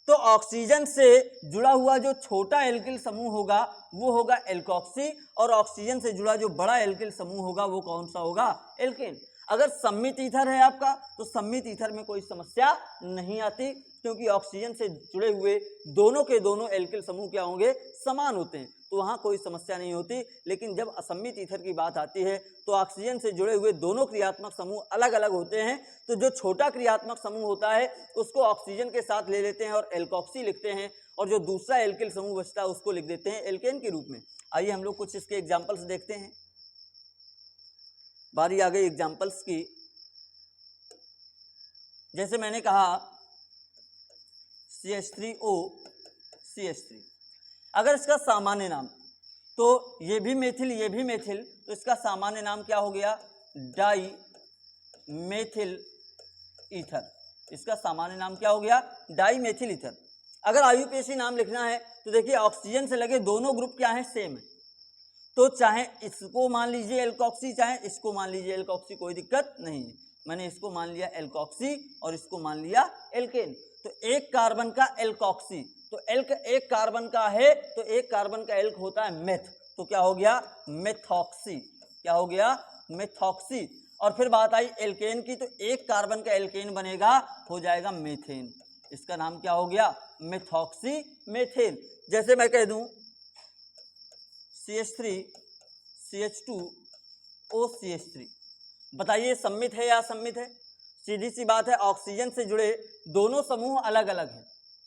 तो ऑक्सीजन से जुड़ा हुआ जो छोटा एल्किल समूह होगा वो होगा एल्कोक्सी, और ऑक्सीजन से जुड़ा जो बड़ा एल्किल समूह होगा वो कौन सा होगा, एल्केन। अगर सम्मित ईथर है आपका तो सम्मित ईथर में कोई समस्या नहीं आती, क्योंकि ऑक्सीजन से जुड़े हुए दोनों के दोनों एल्किल समूह क्या होंगे, समान होते हैं, तो वहाँ कोई समस्या नहीं होती। लेकिन जब असम्मित ईथर की बात आती है तो ऑक्सीजन से जुड़े हुए दोनों क्रियात्मक समूह अलग अलग होते हैं, तो जो छोटा क्रियात्मक समूह होता है उसको ऑक्सीजन के साथ ले लेते हैं और एल्कोक्सी लिखते हैं, और जो दूसरा एल्किल समूह बचता है उसको लिख देते हैं एल्केन के रूप में। आइए हम लोग कुछ इसके एग्जाम्पल्स देखते हैं। बारी आ गई एग्जाम्पल्स की। जैसे मैंने कहा CH3O CH3, अगर इसका सामान्य नाम, तो ये भी मेथिल, तो इसका सामान्य नाम क्या हो गया, डाई मेथिल ईथर। इसका सामान्य नाम क्या हो गया, डाई मेथिल ईथर। अगर आयुपेशी नाम लिखना है तो देखिए ऑक्सीजन से लगे दोनों ग्रुप क्या है, सेम है, तो चाहे इसको मान लीजिए एल्कोक्सी चाहे इसको मान लीजिए एल्कोक्सी, कोई दिक्कत नहीं है। मैंने इसको मान लिया एल्कोक्सी और इसको मान लिया एल्केन। तो एक कार्बन का एल्कोक्सी, तो एल्क एक कार्बन का है तो एक कार्बन का एल्क होता है मेथ, तो क्या हो गया, मेथॉक्सी। क्या हो गया, मेथॉक्सी। और फिर बात आई एल्केन की, तो एक कार्बन का एल्केन बनेगा, हो जाएगा मेथेन। इसका नाम क्या हो गया, मेथॉक्सी मेथेन। जैसे मैं कह दूं CH3 CH2 OCH3, बताइए सम्मित है या असम्मित है, सीधी सी बात है, ऑक्सीजन से जुड़े दोनों समूह अलग अलग हैं,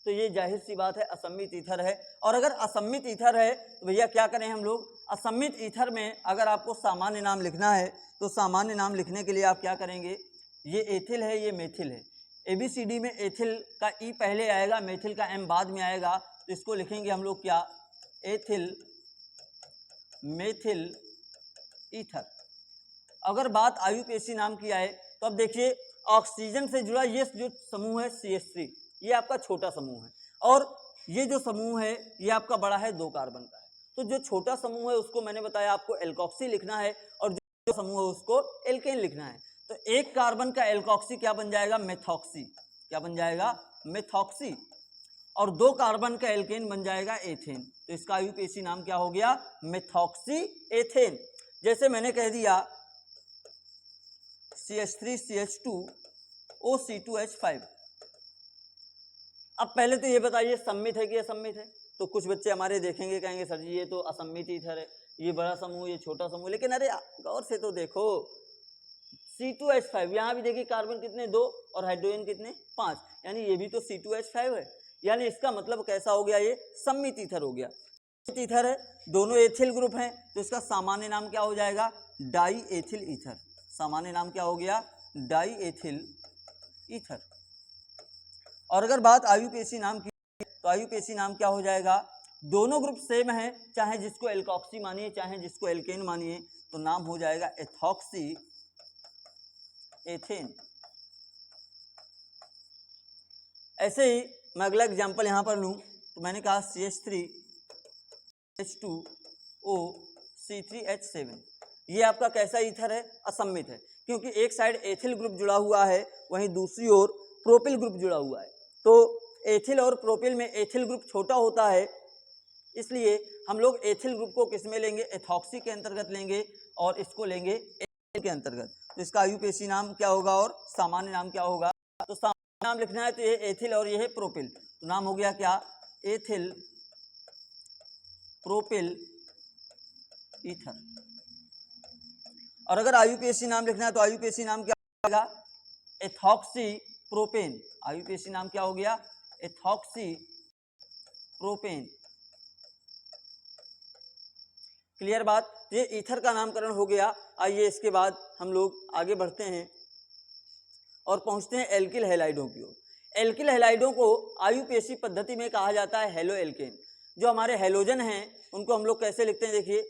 तो ये जाहिर सी बात है असम्मित ईथर है। और अगर असम्मित ईथर है तो भैया क्या करें हम लोग, असम्मित ईथर में अगर आपको सामान्य नाम लिखना है तो सामान्य नाम लिखने के लिए आप क्या करेंगे, ये एथिल है ये मेथिल है, ABCD में एथिल का E पहले आएगा, मेथिल का M बाद में आएगा, तो इसको लिखेंगे हम लोग क्या, एथिल मेथिल ईथर। अगर बात आयुपेशी नाम की आए तो अब देखिए ऑक्सीजन से जुड़ा ये जो समूह है CH3, ये आपका छोटा समूह है, और ये जो समूह है ये आपका बड़ा है, 2 कार्बन का है। तो जो छोटा समूह है उसको मैंने बताया आपको एल्कोक्सी लिखना है, और जो समूह है उसको एल्केन लिखना है। तो एक कार्बन का एल्कोक्सी क्या बन जाएगा, मेथॉक्सी। क्या बन जाएगा, मेथॉक्सी। और 2 कार्बन का एल्केन बन जाएगा एथेन, तो इसका आयुपेशी नाम क्या हो गया, मेथॉक्सी एथेन। जैसे मैंने कह दिया CH3 CH2 OC2H5। अब पहले तो ये बताइए सम्मित है कि असम्मित है, तो कुछ बच्चे हमारे देखेंगे कहेंगे सर जी ये तो असम्मित ईथर है, ये बड़ा समूह ये छोटा समूह, लेकिन अरे गौर से तो देखो C2H5, यहाँ भी देखिए कार्बन कितने 2 और हाइड्रोजन कितने 5, यानी ये भी तो C2H5 है, यानी इसका मतलब कैसा हो गया, ये सम्मित ईथर हो गया। सम्मित ईथर है, दोनों एथिल ग्रुप हैं, तो इसका सामान्य नाम क्या हो जाएगा, डाई एथिल ईथर। सामान्य नाम क्या हो गया, डाई एथिल ईथर। और अगर बात आयुपेशी नाम की तो आयुपेशी नाम क्या हो जाएगा, दोनों ग्रुप सेम है, चाहे जिसको एल्कोक्सी मानिए चाहे जिसको एल्केन मानिए, तो नाम हो जाएगा एथॉक्सी एथेन। ऐसे ही मैं अगला एग्जांपल यहां पर लूं तो मैंने कहा CH3 H2O C3H7, ये आपका कैसा ईथर है, असम्मित है, क्योंकि एक साइड एथिल ग्रुप जुड़ा हुआ है वहीं दूसरी ओर प्रोपिल ग्रुप जुड़ा हुआ है। तो एथिल और प्रोपिल में एथिल ग्रुप छोटा होता है इसलिए हम लोग एथिल ग्रुप को किस में लेंगे, एथॉक्सी के अंतर्गत लेंगे और इसको लेंगे एथिल के अंतर्गत। तो इसका आयुपेशी नाम क्या होगा और सामान्य नाम क्या होगा? तो सामान्य नाम लिखना है तो ये एथिल और ये है प्रोपिल, तो नाम हो गया क्या, एथिल प्रोपिल ईथर। और अगर आयुपेशी नाम लिखना है तो आयुपेशी नाम क्या होगा, एथॉक्सी प्रोपेन। आयुपेशी नाम क्या हो गया, एथॉक्सी प्रोपेन। क्लियर बात, ये ईथर का नामकरण हो गया। आइए इसके बाद हम लोग आगे बढ़ते हैं और पहुंचते हैं एल्किल हैलाइडों की ओर। एल्किल हैलाइडों को आयुपेशी पद्धति में कहा जाता है हेलो एल्केन। जो हमारे हेलोजन हैं उनको हम लोग कैसे लिखते हैं, देखिए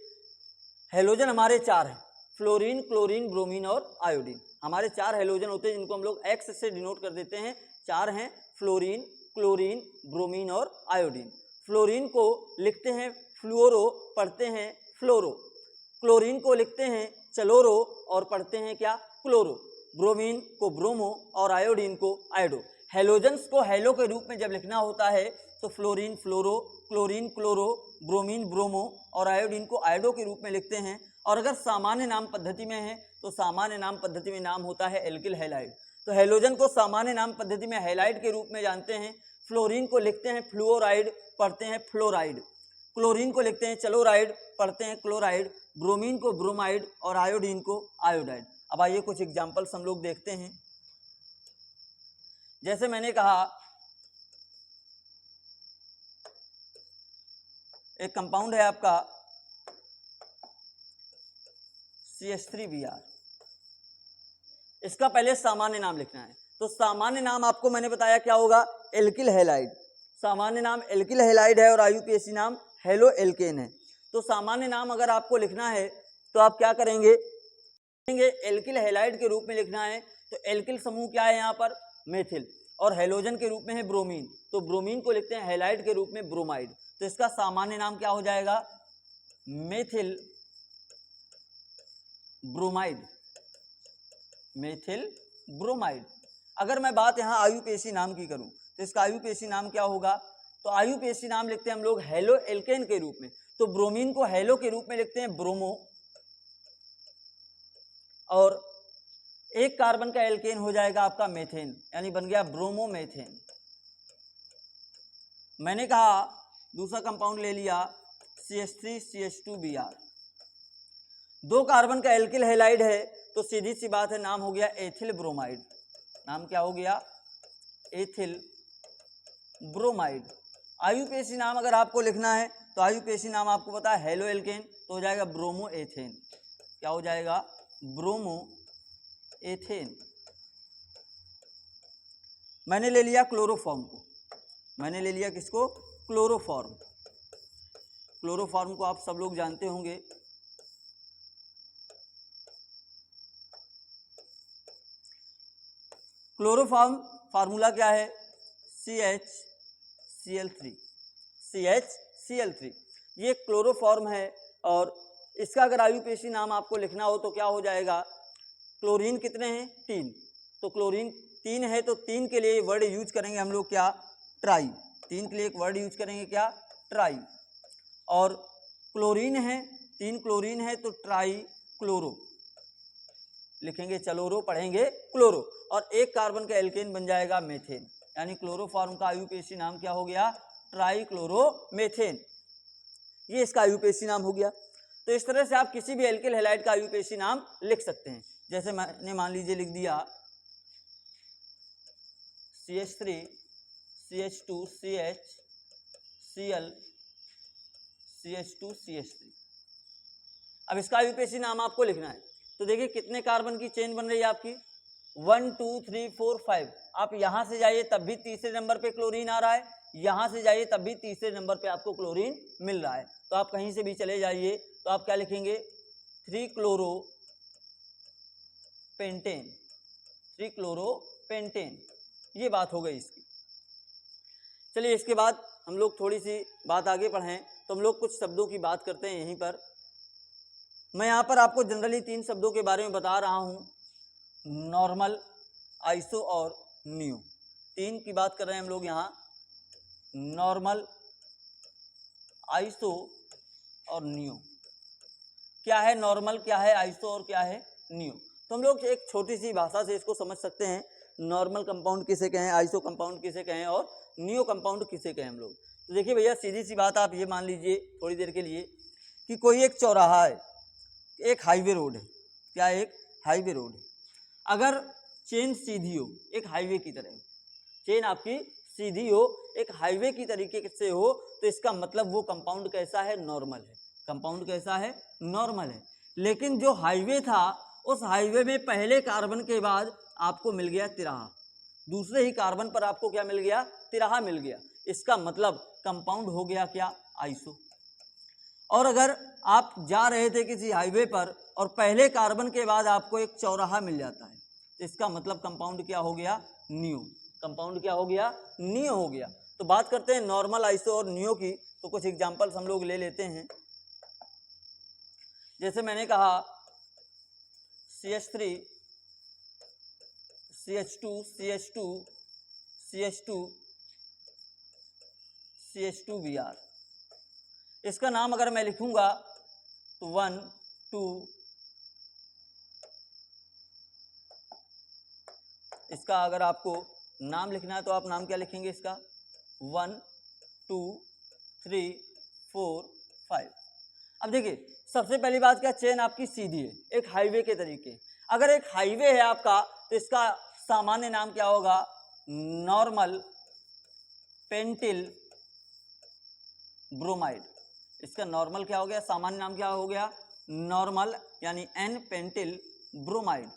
हेलोजन हमारे 4 हैं, फ्लोरीन, क्लोरीन, ब्रोमीन और आयोडीन। हमारे 4 हेलोजन होते हैं जिनको हम लोग एक्स से डिनोट कर देते हैं। 4 हैं, फ्लोरीन, क्लोरीन, ब्रोमीन और आयोडीन। फ्लोरीन को लिखते हैं फ्लूओरो, पढ़ते हैं फ्लोरो। क्लोरीन को लिखते हैं चलोरो और पढ़ते हैं क्या, क्लोरो। ब्रोमीन को ब्रोमो और आयोडीन को आयोडो। हेलोजन्स को हेलो के रूप में जब लिखना होता है तो फ्लोरीन फ्लोरो, क्लोरीन क्लोरो, ब्रोमीन ब्रोमो और आयोडीन को आयोडो के रूप में लिखते हैं। और अगर सामान्य नाम पद्धति में है तो सामान्य नाम पद्धति में नाम होता है एल्किल हैलाइड। तो हेलोजन को सामान्य नाम पद्धति में हैलाइड के रूप में जानते हैं। फ्लोरीन को लिखते हैं फ्लूओराइड, पढ़ते हैं फ्लोराइड। क्लोरीन को लिखते हैं चलोराइड, पढ़ते हैं क्लोराइड। ब्रोमीन को ब्रोमाइड और आयोडीन को आयोडाइड। अब आइए कुछ एग्जाम्पल्स हम लोग देखते हैं। जैसे मैंने कहा एक कंपाउंड है आपका CH3Br, इसका पहले सामान्य नाम लिखना है। तो सामान्य नाम आपको मैंने बताया क्या होगा, एल्किल हैलाइड। सामान्य नाम एल्किल हैलाइड है और आयुपेशी नाम हेलो एल्केन है। तो सामान्य नाम अगर आपको लिखना है तो आप क्या करेंगे, एल्किल हैलाइड के रूप में लिखना है। तो एल्किल समूह क्या है यहाँ पर, मेथिल, और हेलोजन के रूप में है ब्रोमीन। तो ब्रोमीन को लिखते हैं हैलाइड के रूप में ब्रोमाइड। तो इसका सामान्य नाम क्या हो जाएगा, मेथिल ब्रोमाइड, मेथिल ब्रोमाइड। अगर मैं बात यहाँ आयुपेशी नाम की करूं तो इसका आयुपेशी नाम क्या होगा, तो आयुपेशी नाम लिखते हैं हम लोग हेलो एल्केन के रूप में। तो ब्रोमीन को हेलो के रूप में लिखते हैं ब्रोमो, और एक कार्बन का एल्केन हो जाएगा आपका मेथेन, यानी बन गया ब्रोमोमेथेन। मैंने कहा दूसरा कंपाउंड ले लिया CH3CH2Br, 2 कार्बन का एल्किल हैलाइड है। तो सीधी सी बात है, नाम हो गया एथिल ब्रोमाइड। नाम क्या हो गया, एथिल ब्रोमाइड। आयुपेशी नाम अगर आपको लिखना है तो आयुपेशी नाम आपको पता है हेलो एल्केन, तो हो जाएगा ब्रोमो एथेन। क्या हो जाएगा, ब्रोमो एथेन। मैंने ले लिया क्लोरोफॉर्म को, मैंने ले लिया किसको, क्लोरोफॉर्म। क्लोरोफॉर्म को आप सब लोग जानते होंगे। क्लोरोफॉर्म फार्मूला क्या है, CHCl3, CHCl3। ये क्लोरोफॉर्म है और इसका अगर आयुपेशी नाम आपको लिखना हो तो क्या हो जाएगा, क्लोरीन कितने हैं, 3। तो क्लोरीन 3 है तो 3 के लिए वर्ड यूज करेंगे हम लोग क्या, ट्राई। 3 के लिए एक वर्ड यूज करेंगे क्या, ट्राई। और क्लोरीन है, 3 क्लोरीन है तो ट्राई क्लोरो लिखेंगे, चलोरो पढ़ेंगे क्लोरो। और एक कार्बन का एल्केन बन जाएगा मेथेन, यानी क्लोरोफॉर्म का आयुपेशी नाम क्या हो गया, ट्राई क्लोरोमेथेन। ये इसका आयुपेशी नाम हो गया। तो इस तरह से आप किसी भी एल्किल हैलाइड का आयुपेशी नाम लिख सकते हैं। जैसे मैंने मान लीजिए लिख दिया CH3 CH2 CH Cl CH2 CH3। अब इसका आयुपेशी नाम आपको लिखना है। तो देखिए कितने कार्बन की चेन बन रही है आपकी, 1 2 3 4 5। आप यहां से जाइए तब भी तीसरे नंबर पे क्लोरीन आ रहा है, यहां से जाइए तब भी तीसरे नंबर पे आपको क्लोरीन मिल रहा है। तो आप कहीं से भी चले जाइए तो आप क्या लिखेंगे, 3 क्लोरो पेंटेन, 3 क्लोरो पेंटेन। ये बात हो गई इसकी। चलिए इसके बाद हम लोग थोड़ी सी बात आगे बढ़ें तो हम लोग कुछ शब्दों की बात करते हैं यहीं पर। मैं यहाँ पर आपको जनरली 3 शब्दों के बारे में बता रहा हूँ, नॉर्मल, आइसो और नियो। 3 की बात कर रहे हैं हम लोग यहाँ, नॉर्मल, आइसो और नियो। क्या है नॉर्मल, क्या है आइसो और क्या है नियो। तो हम लोग एक छोटी सी भाषा से इसको समझ सकते हैं, नॉर्मल कंपाउंड किसे कहें, आइसो कंपाउंड किसे कहें और नियो कंपाउंड किसे कहें हम लोग। तो देखिए भैया सीधी सी बात आप ये मान लीजिए थोड़ी देर के लिए कि कोई एक चौराहा है, एक हाईवे रोड है। क्या एक हाईवे रोड है। अगर चेन सीधी हो, एक हाईवे की तरह चेन आपकी सीधी हो, एक हाईवे की तरीके से हो, तो इसका मतलब वो कंपाउंड कैसा है, नॉर्मल है। कंपाउंड कैसा है, नॉर्मल है। लेकिन जो हाईवे था उस हाईवे में पहले कार्बन के बाद आपको मिल गया तिराहा, दूसरे ही कार्बन पर आपको क्या मिल गया, तिराहा मिल गया। इसका मतलब कंपाउंड हो गया क्या, आइसो। और अगर आप जा रहे थे किसी हाईवे पर और पहले कार्बन के बाद आपको एक चौराहा मिल जाता है, तो इसका मतलब कंपाउंड क्या हो गया, नियो। कंपाउंड क्या हो गया, नियो हो गया। तो बात करते हैं नॉर्मल, आइसो और नियो की। तो कुछ एग्जांपल्स हम लोग ले लेते हैं। जैसे मैंने कहा CH3 CH2 CH2 CH2 CH2Br। इसका नाम अगर मैं लिखूंगा तो 1 2, इसका अगर आपको नाम लिखना है तो आप नाम क्या लिखेंगे इसका, 1 2 3 4 5। अब देखिए सबसे पहली बात क्या, चेन आपकी सीधी है, एक हाईवे के तरीके। अगर एक हाईवे है आपका तो इसका सामान्य नाम क्या होगा, नॉर्मल पेंटिल ब्रोमाइड। इसका नॉर्मल क्या हो गया, सामान्य नाम क्या हो गया, नॉर्मल यानी एन पेंटिल ब्रोमाइड।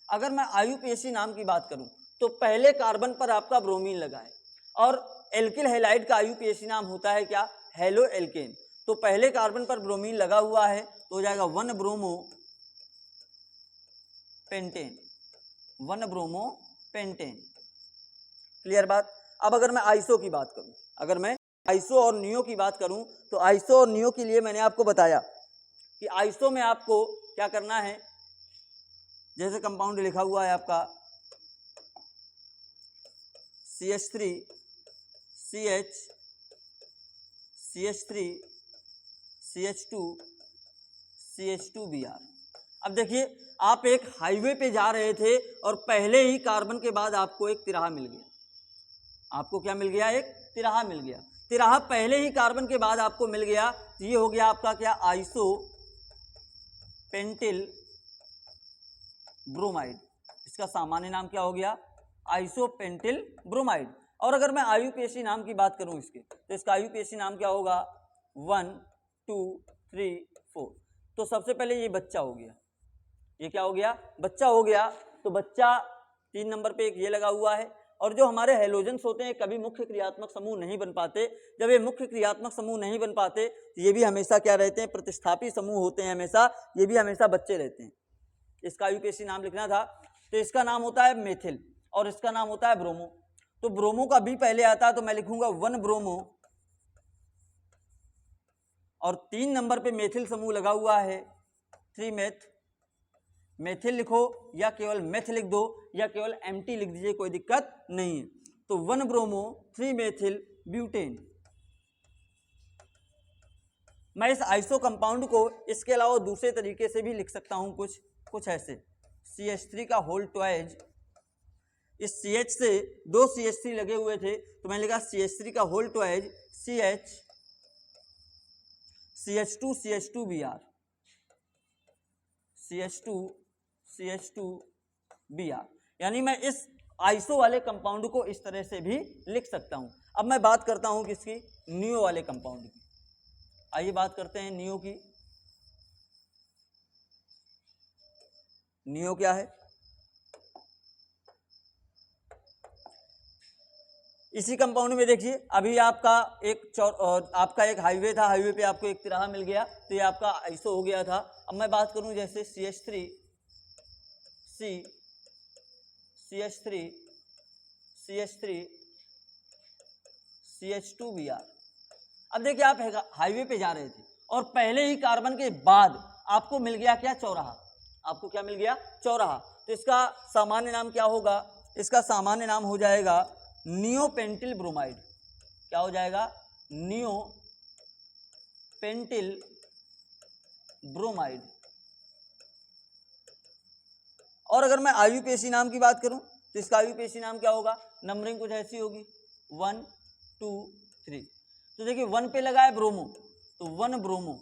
अगर मैं आयुपीएसी नाम की बात करूं तो पहले कार्बन पर आपका ब्रोमीन लगा है, और एल्किल हैलाइड का आयुपीएसी नाम होता है क्या, हेलो एल्केन। तो पहले कार्बन पर ब्रोमीन लगा हुआ है तो हो जाएगा 1 bromo pentane, 1 bromo pentane. Clear बात। अब अगर मैं आइसो की बात करूं, अगर मैं आइसो और नियो की बात करूं तो आइसो और नियो के लिए मैंने आपको बताया कि आइसो में आपको क्या करना है, जैसे कंपाउंड लिखा हुआ है आपका CH3 CH CH3 CH2 CH2Br। अब देखिए आप एक हाईवे पे जा रहे थे और पहले ही कार्बन के बाद आपको एक तिराहा मिल गया। आपको क्या मिल गया, एक तिराहा मिल गया। तिराहा पहले ही कार्बन के बाद आपको मिल गया, तो ये हो गया आपका क्या, आइसो पेंटिल ब्रोमाइड। इसका सामान्य नाम क्या हो गया, आइसो पेंटिल ब्रोमाइड। और अगर मैं आयुपीएसी नाम की बात करूं इसके, तो इसका आयुपीएसी नाम क्या होगा, 1 2 3 4। तो सबसे पहले ये बच्चा हो गया, ये क्या हो गया, बच्चा हो गया। तो बच्चा 3 नंबर पे एक ये लगा हुआ है। और जो हमारे हेलोजेंस होते हैं कभी मुख्य क्रियात्मक समूह नहीं बन पाते। जब ये मुख्य क्रियात्मक समूह नहीं बन पाते तो ये भी हमेशा क्या रहते हैं, प्रतिस्थापी समूह होते हैं हमेशा, ये भी हमेशा बच्चे रहते हैं। इसका आयुपीएसी नाम लिखना था तो इसका नाम होता है मेथिल और इसका नाम होता है ब्रोमो। तो ब्रोमो का बी पहले आता है तो मैं लिखूंगा 1 ब्रोमो, और 3 नंबर पे मेथिल समूह लगा हुआ है 3 मेथ। मेथिल लिखो या केवल मेथ लिख दो या केवल एम्प्टी लिख दीजिए, कोई दिक्कत नहीं है। तो 1 ब्रोमो 3 मेथिल ब्यूटेन। मैं इस आइसो कंपाउंड को इसके अलावा दूसरे तरीके से भी लिख सकता हूं, कुछ ऐसे CH3 का होल ट्वाइज। इस CH से 2 CH3 लगे हुए थे तो मैंने लिखा CH3 का whole twice CH CH2 CH2Br, CH2 CH2Br। यानी मैं इस आइसो वाले कंपाउंड को इस तरह से भी लिख सकता हूं। अब मैं बात करता हूं किसकी, नियो वाले कंपाउंड की। आइए बात करते हैं नियो की। नियो क्या है, इसी कंपाउंड में देखिए अभी आपका आपका एक हाईवे था, हाईवे पे आपको एक तिराहा मिल गया तो ये आपका आइसो हो गया था। अब मैं बात करूं जैसे CH3 C CH3 CH3 CH2Br। अब देखिए आप हाईवे पे जा रहे थे और पहले ही कार्बन के बाद आपको मिल गया क्या, चौराहा। आपको क्या मिल गया, चौराहा। तो इसका सामान्य नाम क्या होगा, इसका सामान्य नाम हो जाएगा नियो पेंटिल ब्रोमाइड। क्या हो जाएगा, नियो पेंटिल ब्रोमाइड। और अगर मैं IUPAC नाम की बात करूं तो इसका IUPAC नाम क्या होगा, नंबरिंग कुछ ऐसी होगी 1 2 3। तो देखिए 1 पे लगा है ब्रोमो, तो 1 ब्रोमो,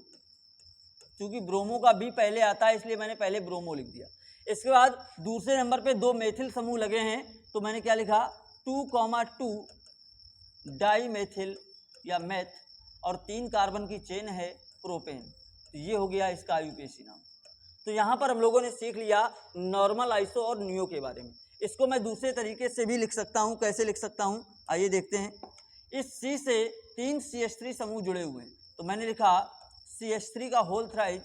क्योंकि ब्रोमो का बी पहले आता है इसलिए मैंने पहले ब्रोमो लिख दिया। इसके बाद दूसरे नंबर पे 2 मेथिल समूह लगे हैं, तो मैंने क्या लिखा 2,2 डाई मेथिल या मेथ, और 3 कार्बन की चेन है प्रोपेन। तो ये हो गया इसका IUPAC नाम। तो यहाँ पर हम लोगों ने सीख लिया नॉर्मल आइसो और नियो के बारे में। इसको मैं दूसरे तरीके से भी लिख सकता हूँ, कैसे लिख सकता हूँ आइए देखते हैं। इस C से 3 CH3 समूह जुड़े हुए हैं, तो मैंने लिखा CH3 का होल थ्राइज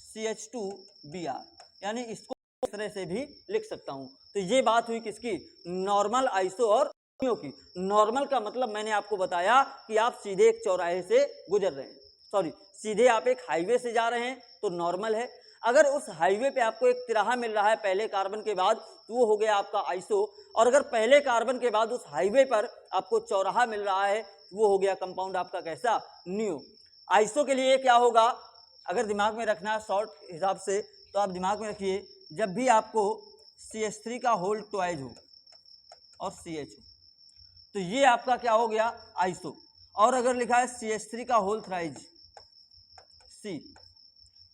CH2Br, यानी इसको इस तरह से भी लिख सकता हूँ। तो ये बात हुई किसकी, नॉर्मल आइसो और नियो की। नॉर्मल का मतलब मैंने आपको बताया कि आप सीधे एक चौराहे से गुजर रहे हैं, सॉरी सीधे आप एक हाईवे से जा रहे हैं तो नॉर्मल है। अगर उस हाईवे पे आपको एक तिराहा मिल रहा है पहले कार्बन के बाद, तो वो हो गया आपका आइसो। और अगर पहले कार्बन के बाद उस हाईवे पर आपको चौराहा मिल रहा है, वो हो गया कंपाउंड आपका कैसा, नियो। आइसो के लिए क्या होगा, अगर दिमाग में रखना है शॉर्ट हिसाब से, तो आप दिमाग में रखिए, जब भी आपको CH3 का होल ट्वाइज हो और CH हो, तो ये आपका क्या हो गया आइसो। और अगर लिखा है CH3 का होल थ्राइज C,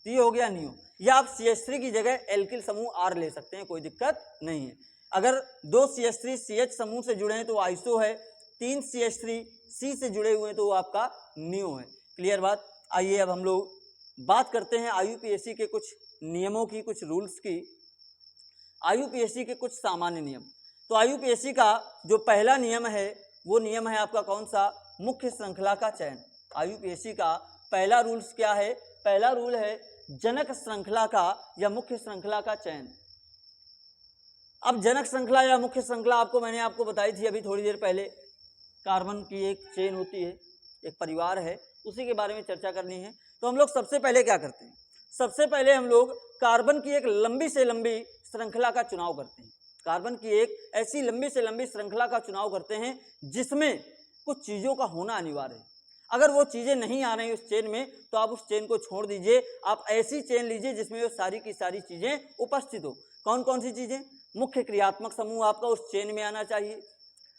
तो ये हो गया नियो। या आप CH3 की जगह एल्किल समूह R ले सकते हैं, कोई दिक्कत नहीं है। अगर 2 CH3 CH समूह से जुड़े हैं तो आइसो है, 3 CH3 C से जुड़े हुए हैं तो वो आपका नियो है। क्लियर बात। आइए अब हम लोग बात करते हैं IUPAC के कुछ नियमों की, कुछ रूल्स की। IUPAC के कुछ सामान्य नियम। तो IUPAC का जो पहला नियम है वो नियम है आपका कौन सा, मुख्य श्रृंखला का चयन। IUPAC का पहला रूल्स क्या है, पहला रूल है जनक श्रृंखला का या मुख्य श्रृंखला का चयन। अब जनक श्रृंखला या मुख्य श्रृंखला मैंने आपको बताई थी अभी थोड़ी देर पहले। कार्बन की एक चेन होती है, एक परिवार है, उसी के बारे में चर्चा करनी है। तो हम लोग सबसे पहले क्या करते हैं, सबसे पहले हम लोग कार्बन की एक लंबी से लंबी श्रृंखला का चुनाव करते हैं। कार्बन की एक ऐसी लंबी से लंबी श्रृंखला का चुनाव करते हैं जिसमें कुछ चीज़ों का होना अनिवार्य है। अगर वो चीज़ें नहीं आ रही उस चेन में, तो आप उस चेन को छोड़ दीजिए, आप ऐसी चेन लीजिए जिसमें वो सारी की सारी चीज़ें उपस्थित हो। कौन कौन सी चीज़ें, मुख्य क्रियात्मक समूह आपका उस चेन में आना चाहिए,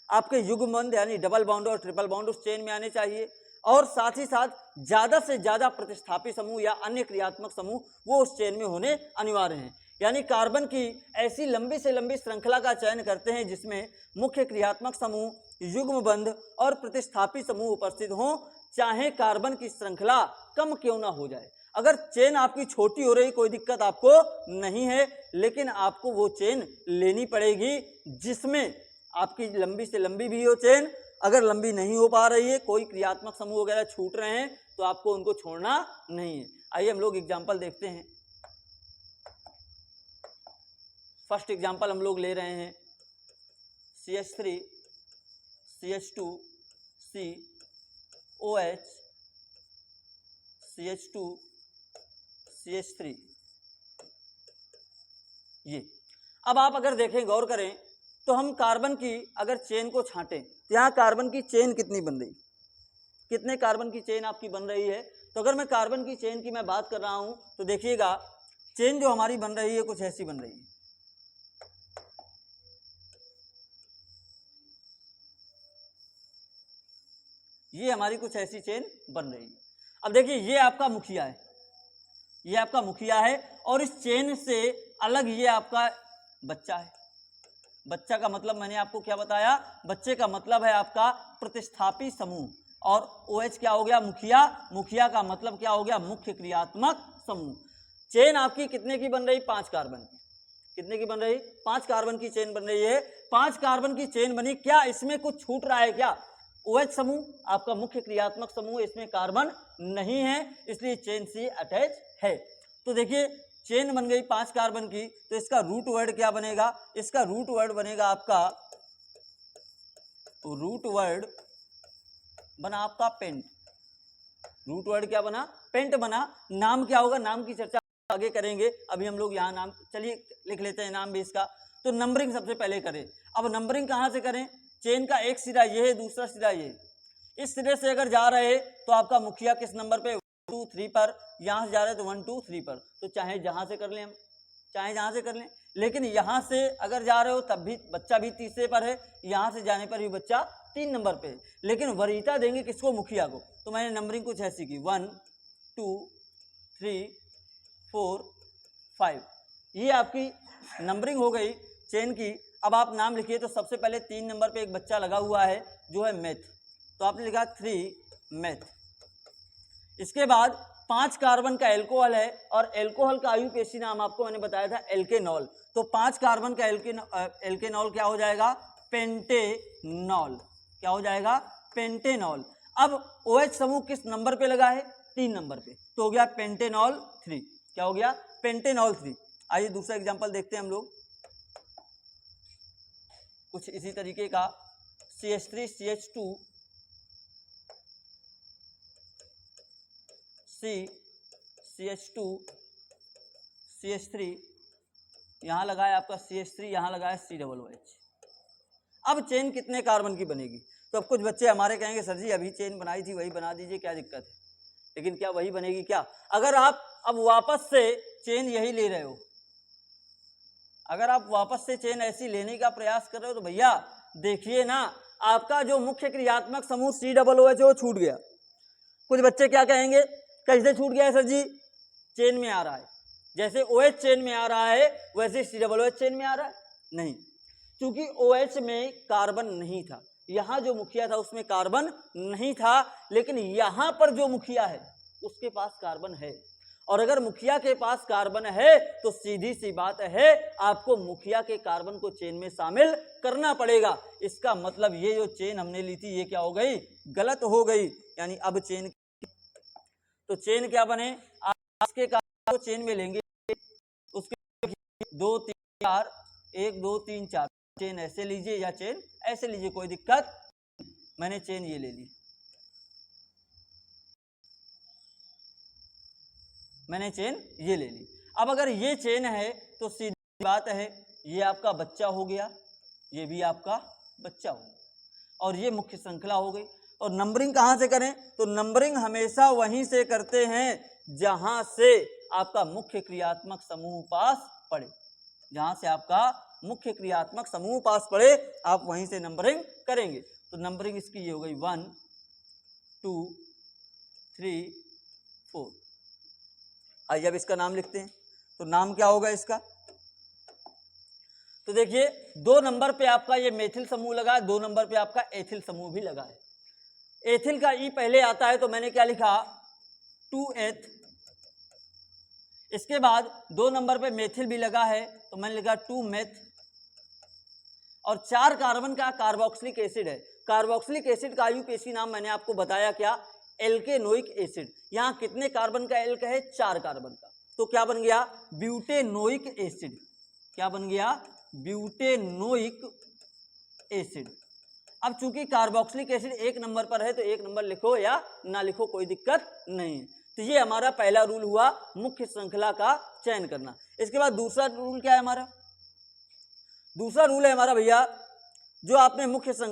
आपके युग्म बंध यानी डबल बॉन्ड और ट्रिपल बॉन्ड उस चेन में आने चाहिए, और साथ ही साथ ज़्यादा से ज़्यादा प्रतिस्थापी समूह या अन्य क्रियात्मक समूह वो उस चेन में होने अनिवार्य हैं। यानी कार्बन की ऐसी लंबी से लंबी श्रृंखला का चयन करते हैं जिसमें मुख्य क्रियात्मक समूह, युग्म बंध और प्रतिस्थापी समूह उपस्थित हों, चाहे कार्बन की श्रृंखला कम क्यों ना हो जाए। अगर चेन आपकी छोटी हो रही कोई दिक्कत आपको नहीं है, लेकिन आपको वो चेन लेनी पड़ेगी जिसमें आपकी लंबी से लंबी भी हो चेन। अगर लंबी नहीं हो पा रही है, कोई क्रियात्मक समूह वगैरह छूट रहे हैं, तो आपको उनको छोड़ना नहीं है। आइए हम लोग एग्जाम्पल देखते हैं। फर्स्ट एग्जाम्पल हम लोग ले रहे हैं CH3 CH2 C OH CH2 CH3। ये अब आप अगर देखें, गौर करें, तो हम कार्बन की अगर चेन को छांटें तो यहाँ कार्बन की चेन कितनी बन रही, कितने कार्बन की चेन आपकी बन रही है। तो अगर मैं कार्बन की चेन की मैं बात कर रहा हूं तो देखिएगा चेन जो हमारी बन रही है कुछ ऐसी बन रही है। ये हमारी कुछ ऐसी चेन बन रही है। अब देखिए ये आपका मुखिया है, ये आपका मुखिया है, और इस चेन से अलग ये आपका बच्चा है। बच्चा का मतलब मैंने आपको क्या बताया, बच्चे का मतलब है आपका प्रतिस्थापी समूह, और OH क्या हो गया, मुखिया। मुखिया का मतलब क्या हो गया, मुख्य क्रियात्मक समूह। चेन आपकी कितने की बन रही, 5 कार्बन की। कितने की बन रही, 5 कार्बन की चेन बन रही है। 5 कार्बन की चेन बनी, क्या इसमें कुछ छूट रहा है क्या। OH समूह आपका मुख्य क्रियात्मक समूह, इसमें कार्बन नहीं है, इसलिए चेन से अटैच है। तो देखिए चेन बन गई 5 कार्बन की, तो इसका रूट वर्ड क्या बनेगा, इसका रूट वर्ड बनेगा आपका, रूट वर्ड बना आपका पेंट। रूट वर्ड क्या बना, पेंट बना। नाम क्या होगा, नाम की चर्चा आगे करेंगे, अभी हम लोग यहाँ नाम, चलिए लिख लेते हैं नाम भी इसका। तो नंबरिंग सबसे पहले करें। अब नंबरिंग कहाँ से करें, चेन का एक सिरा ये है, दूसरा सिरा ये। इस सिरे से अगर जा रहे तो आपका मुखिया किस नंबर पे 1 2 3 पर, यहाँ से जा रहे तो 1 2 3 पर, तो चाहे जहां से कर लें हम, चाहे जहां से कर लें। लेकिन यहाँ से अगर जा रहे हो तब भी बच्चा भी तीसरे पर है, यहाँ से जाने पर भी बच्चा 3 नंबर पे है, लेकिन वरीयता देंगे किसको, मुखिया को। तो मैंने नंबरिंग कुछ ऐसी की 1 2 3 4 5, ये आपकी नंबरिंग हो गई चेन की। अब आप नाम लिखिए, तो सबसे पहले 3 नंबर पे एक बच्चा लगा हुआ है जो है मेथ, तो आपने लिखा 3 मेथ। इसके बाद 5 कार्बन का एल्कोहल है, और एल्कोहल का आयुपेशी नाम आपको मैंने बताया था एल्केनॉल, तो 5 कार्बन का एल्केनॉल क्या हो जाएगा, पेंटेनॉल। क्या हो जाएगा, पेंटेनॉल। अब OH समूह किस नंबर पे लगा है, 3 नंबर पे, तो हो गया पेंटेनॉल 3। क्या हो गया, पेंटेनॉल 3। आइए दूसरा एग्जांपल देखते हैं हम लोग, कुछ इसी तरीके का। CH3 CH2 CH2 CH3, यहां लगाया आपका CH3, यहां लगाया COOH। अब चेन कितने कार्बन की बनेगी, तो अब कुछ बच्चे हमारे कहेंगे सर जी अभी चेन बनाई थी वही बना दीजिए, क्या दिक्कत है। लेकिन क्या वही बनेगी क्या, अगर आप अब वापस से चेन यही ले रहे हो, अगर आप वापस से चेन ऐसी लेने का प्रयास कर रहे हो, तो भैया देखिए ना, आपका जो मुख्य क्रियात्मक समूह COOH वो छूट गया। कुछ बच्चे क्या कहेंगे, कैसे छूट गया है सर जी, चेन में आ रहा है, जैसे OH चेन में आ रहा है वैसे COOH चेन में आ रहा है। नहीं, क्योंकि OH में कार्बन नहीं था, यहाँ जो मुखिया था उसमें कार्बन नहीं था, लेकिन यहाँ पर जो मुखिया है उसके पास कार्बन है, और अगर मुखिया के पास कार्बन है तो सीधी सी बात है आपको मुखिया के कार्बन को चेन में शामिल करना पड़ेगा। इसका मतलब ये जो चेन हमने ली थी ये क्या हो गई, गलत हो गई। यानी अब चेन, तो चेन क्या बने, इसके कार्बन को चेन में लेंगे, उसके 2 3 4 1 2 3 4, चेन ऐसे लीजिए या चेन ऐसे लीजिए, कोई दिक्कत। मैंने चेन ये ले ली, मैंने चेन ये ले ली। अब अगर ये चेन है तो सीधी बात है ये आपका बच्चा हो गया, ये भी आपका बच्चा हो गया, और ये मुख्य श्रृंखला हो गई। और नंबरिंग कहाँ से करें, तो नंबरिंग हमेशा वहीं से करते हैं जहां से आपका मुख्य क्रियात्मक समूह पास पड़े, जहां से आपका मुख्य क्रियात्मक समूह पास पड़े आप वहीं से नंबरिंग करेंगे। तो नंबरिंग इसकी ये हो गई 1 2 3 4। आइए अब इसका नाम लिखते हैं, तो नाम क्या होगा इसका, तो देखिए 2 नंबर पे आपका ये मेथिल समूह लगा है, 2 नंबर पे आपका एथिल समूह भी लगा है। एथिल का ई पहले आता है तो मैंने क्या लिखा 2एथ, इसके बाद 2 नंबर पे मेथिल भी लगा है तो मैंने लिखा 2मेथ, और 4 कार्बन का कार्बोक्सिलिक एसिड है। कार्बोक्सिलिक एसिड का आयुपेशी नाम मैंने आपको बताया क्या, एल्केनोइक एसिड। यहाँ कितने कार्बन का एल्क है, 4 कार्बन का, तो क्या बन गया ब्यूटेनोइक एसिड। क्या बन गया, ब्यूटेनोइक एसिड। अब चूंकि कार्बोक्सिलिक एसिड 1 नंबर पर है तो 1 नंबर लिखो या ना लिखो कोई दिक्कत नहीं है। तो ये हमारा पहला रूल हुआ मुख्य श्रृंखला का चयन करना। इसके बाद दूसरा रूल क्या है हमारा, दूसरा रूल है हमारा भैया, जो आपने मुख्य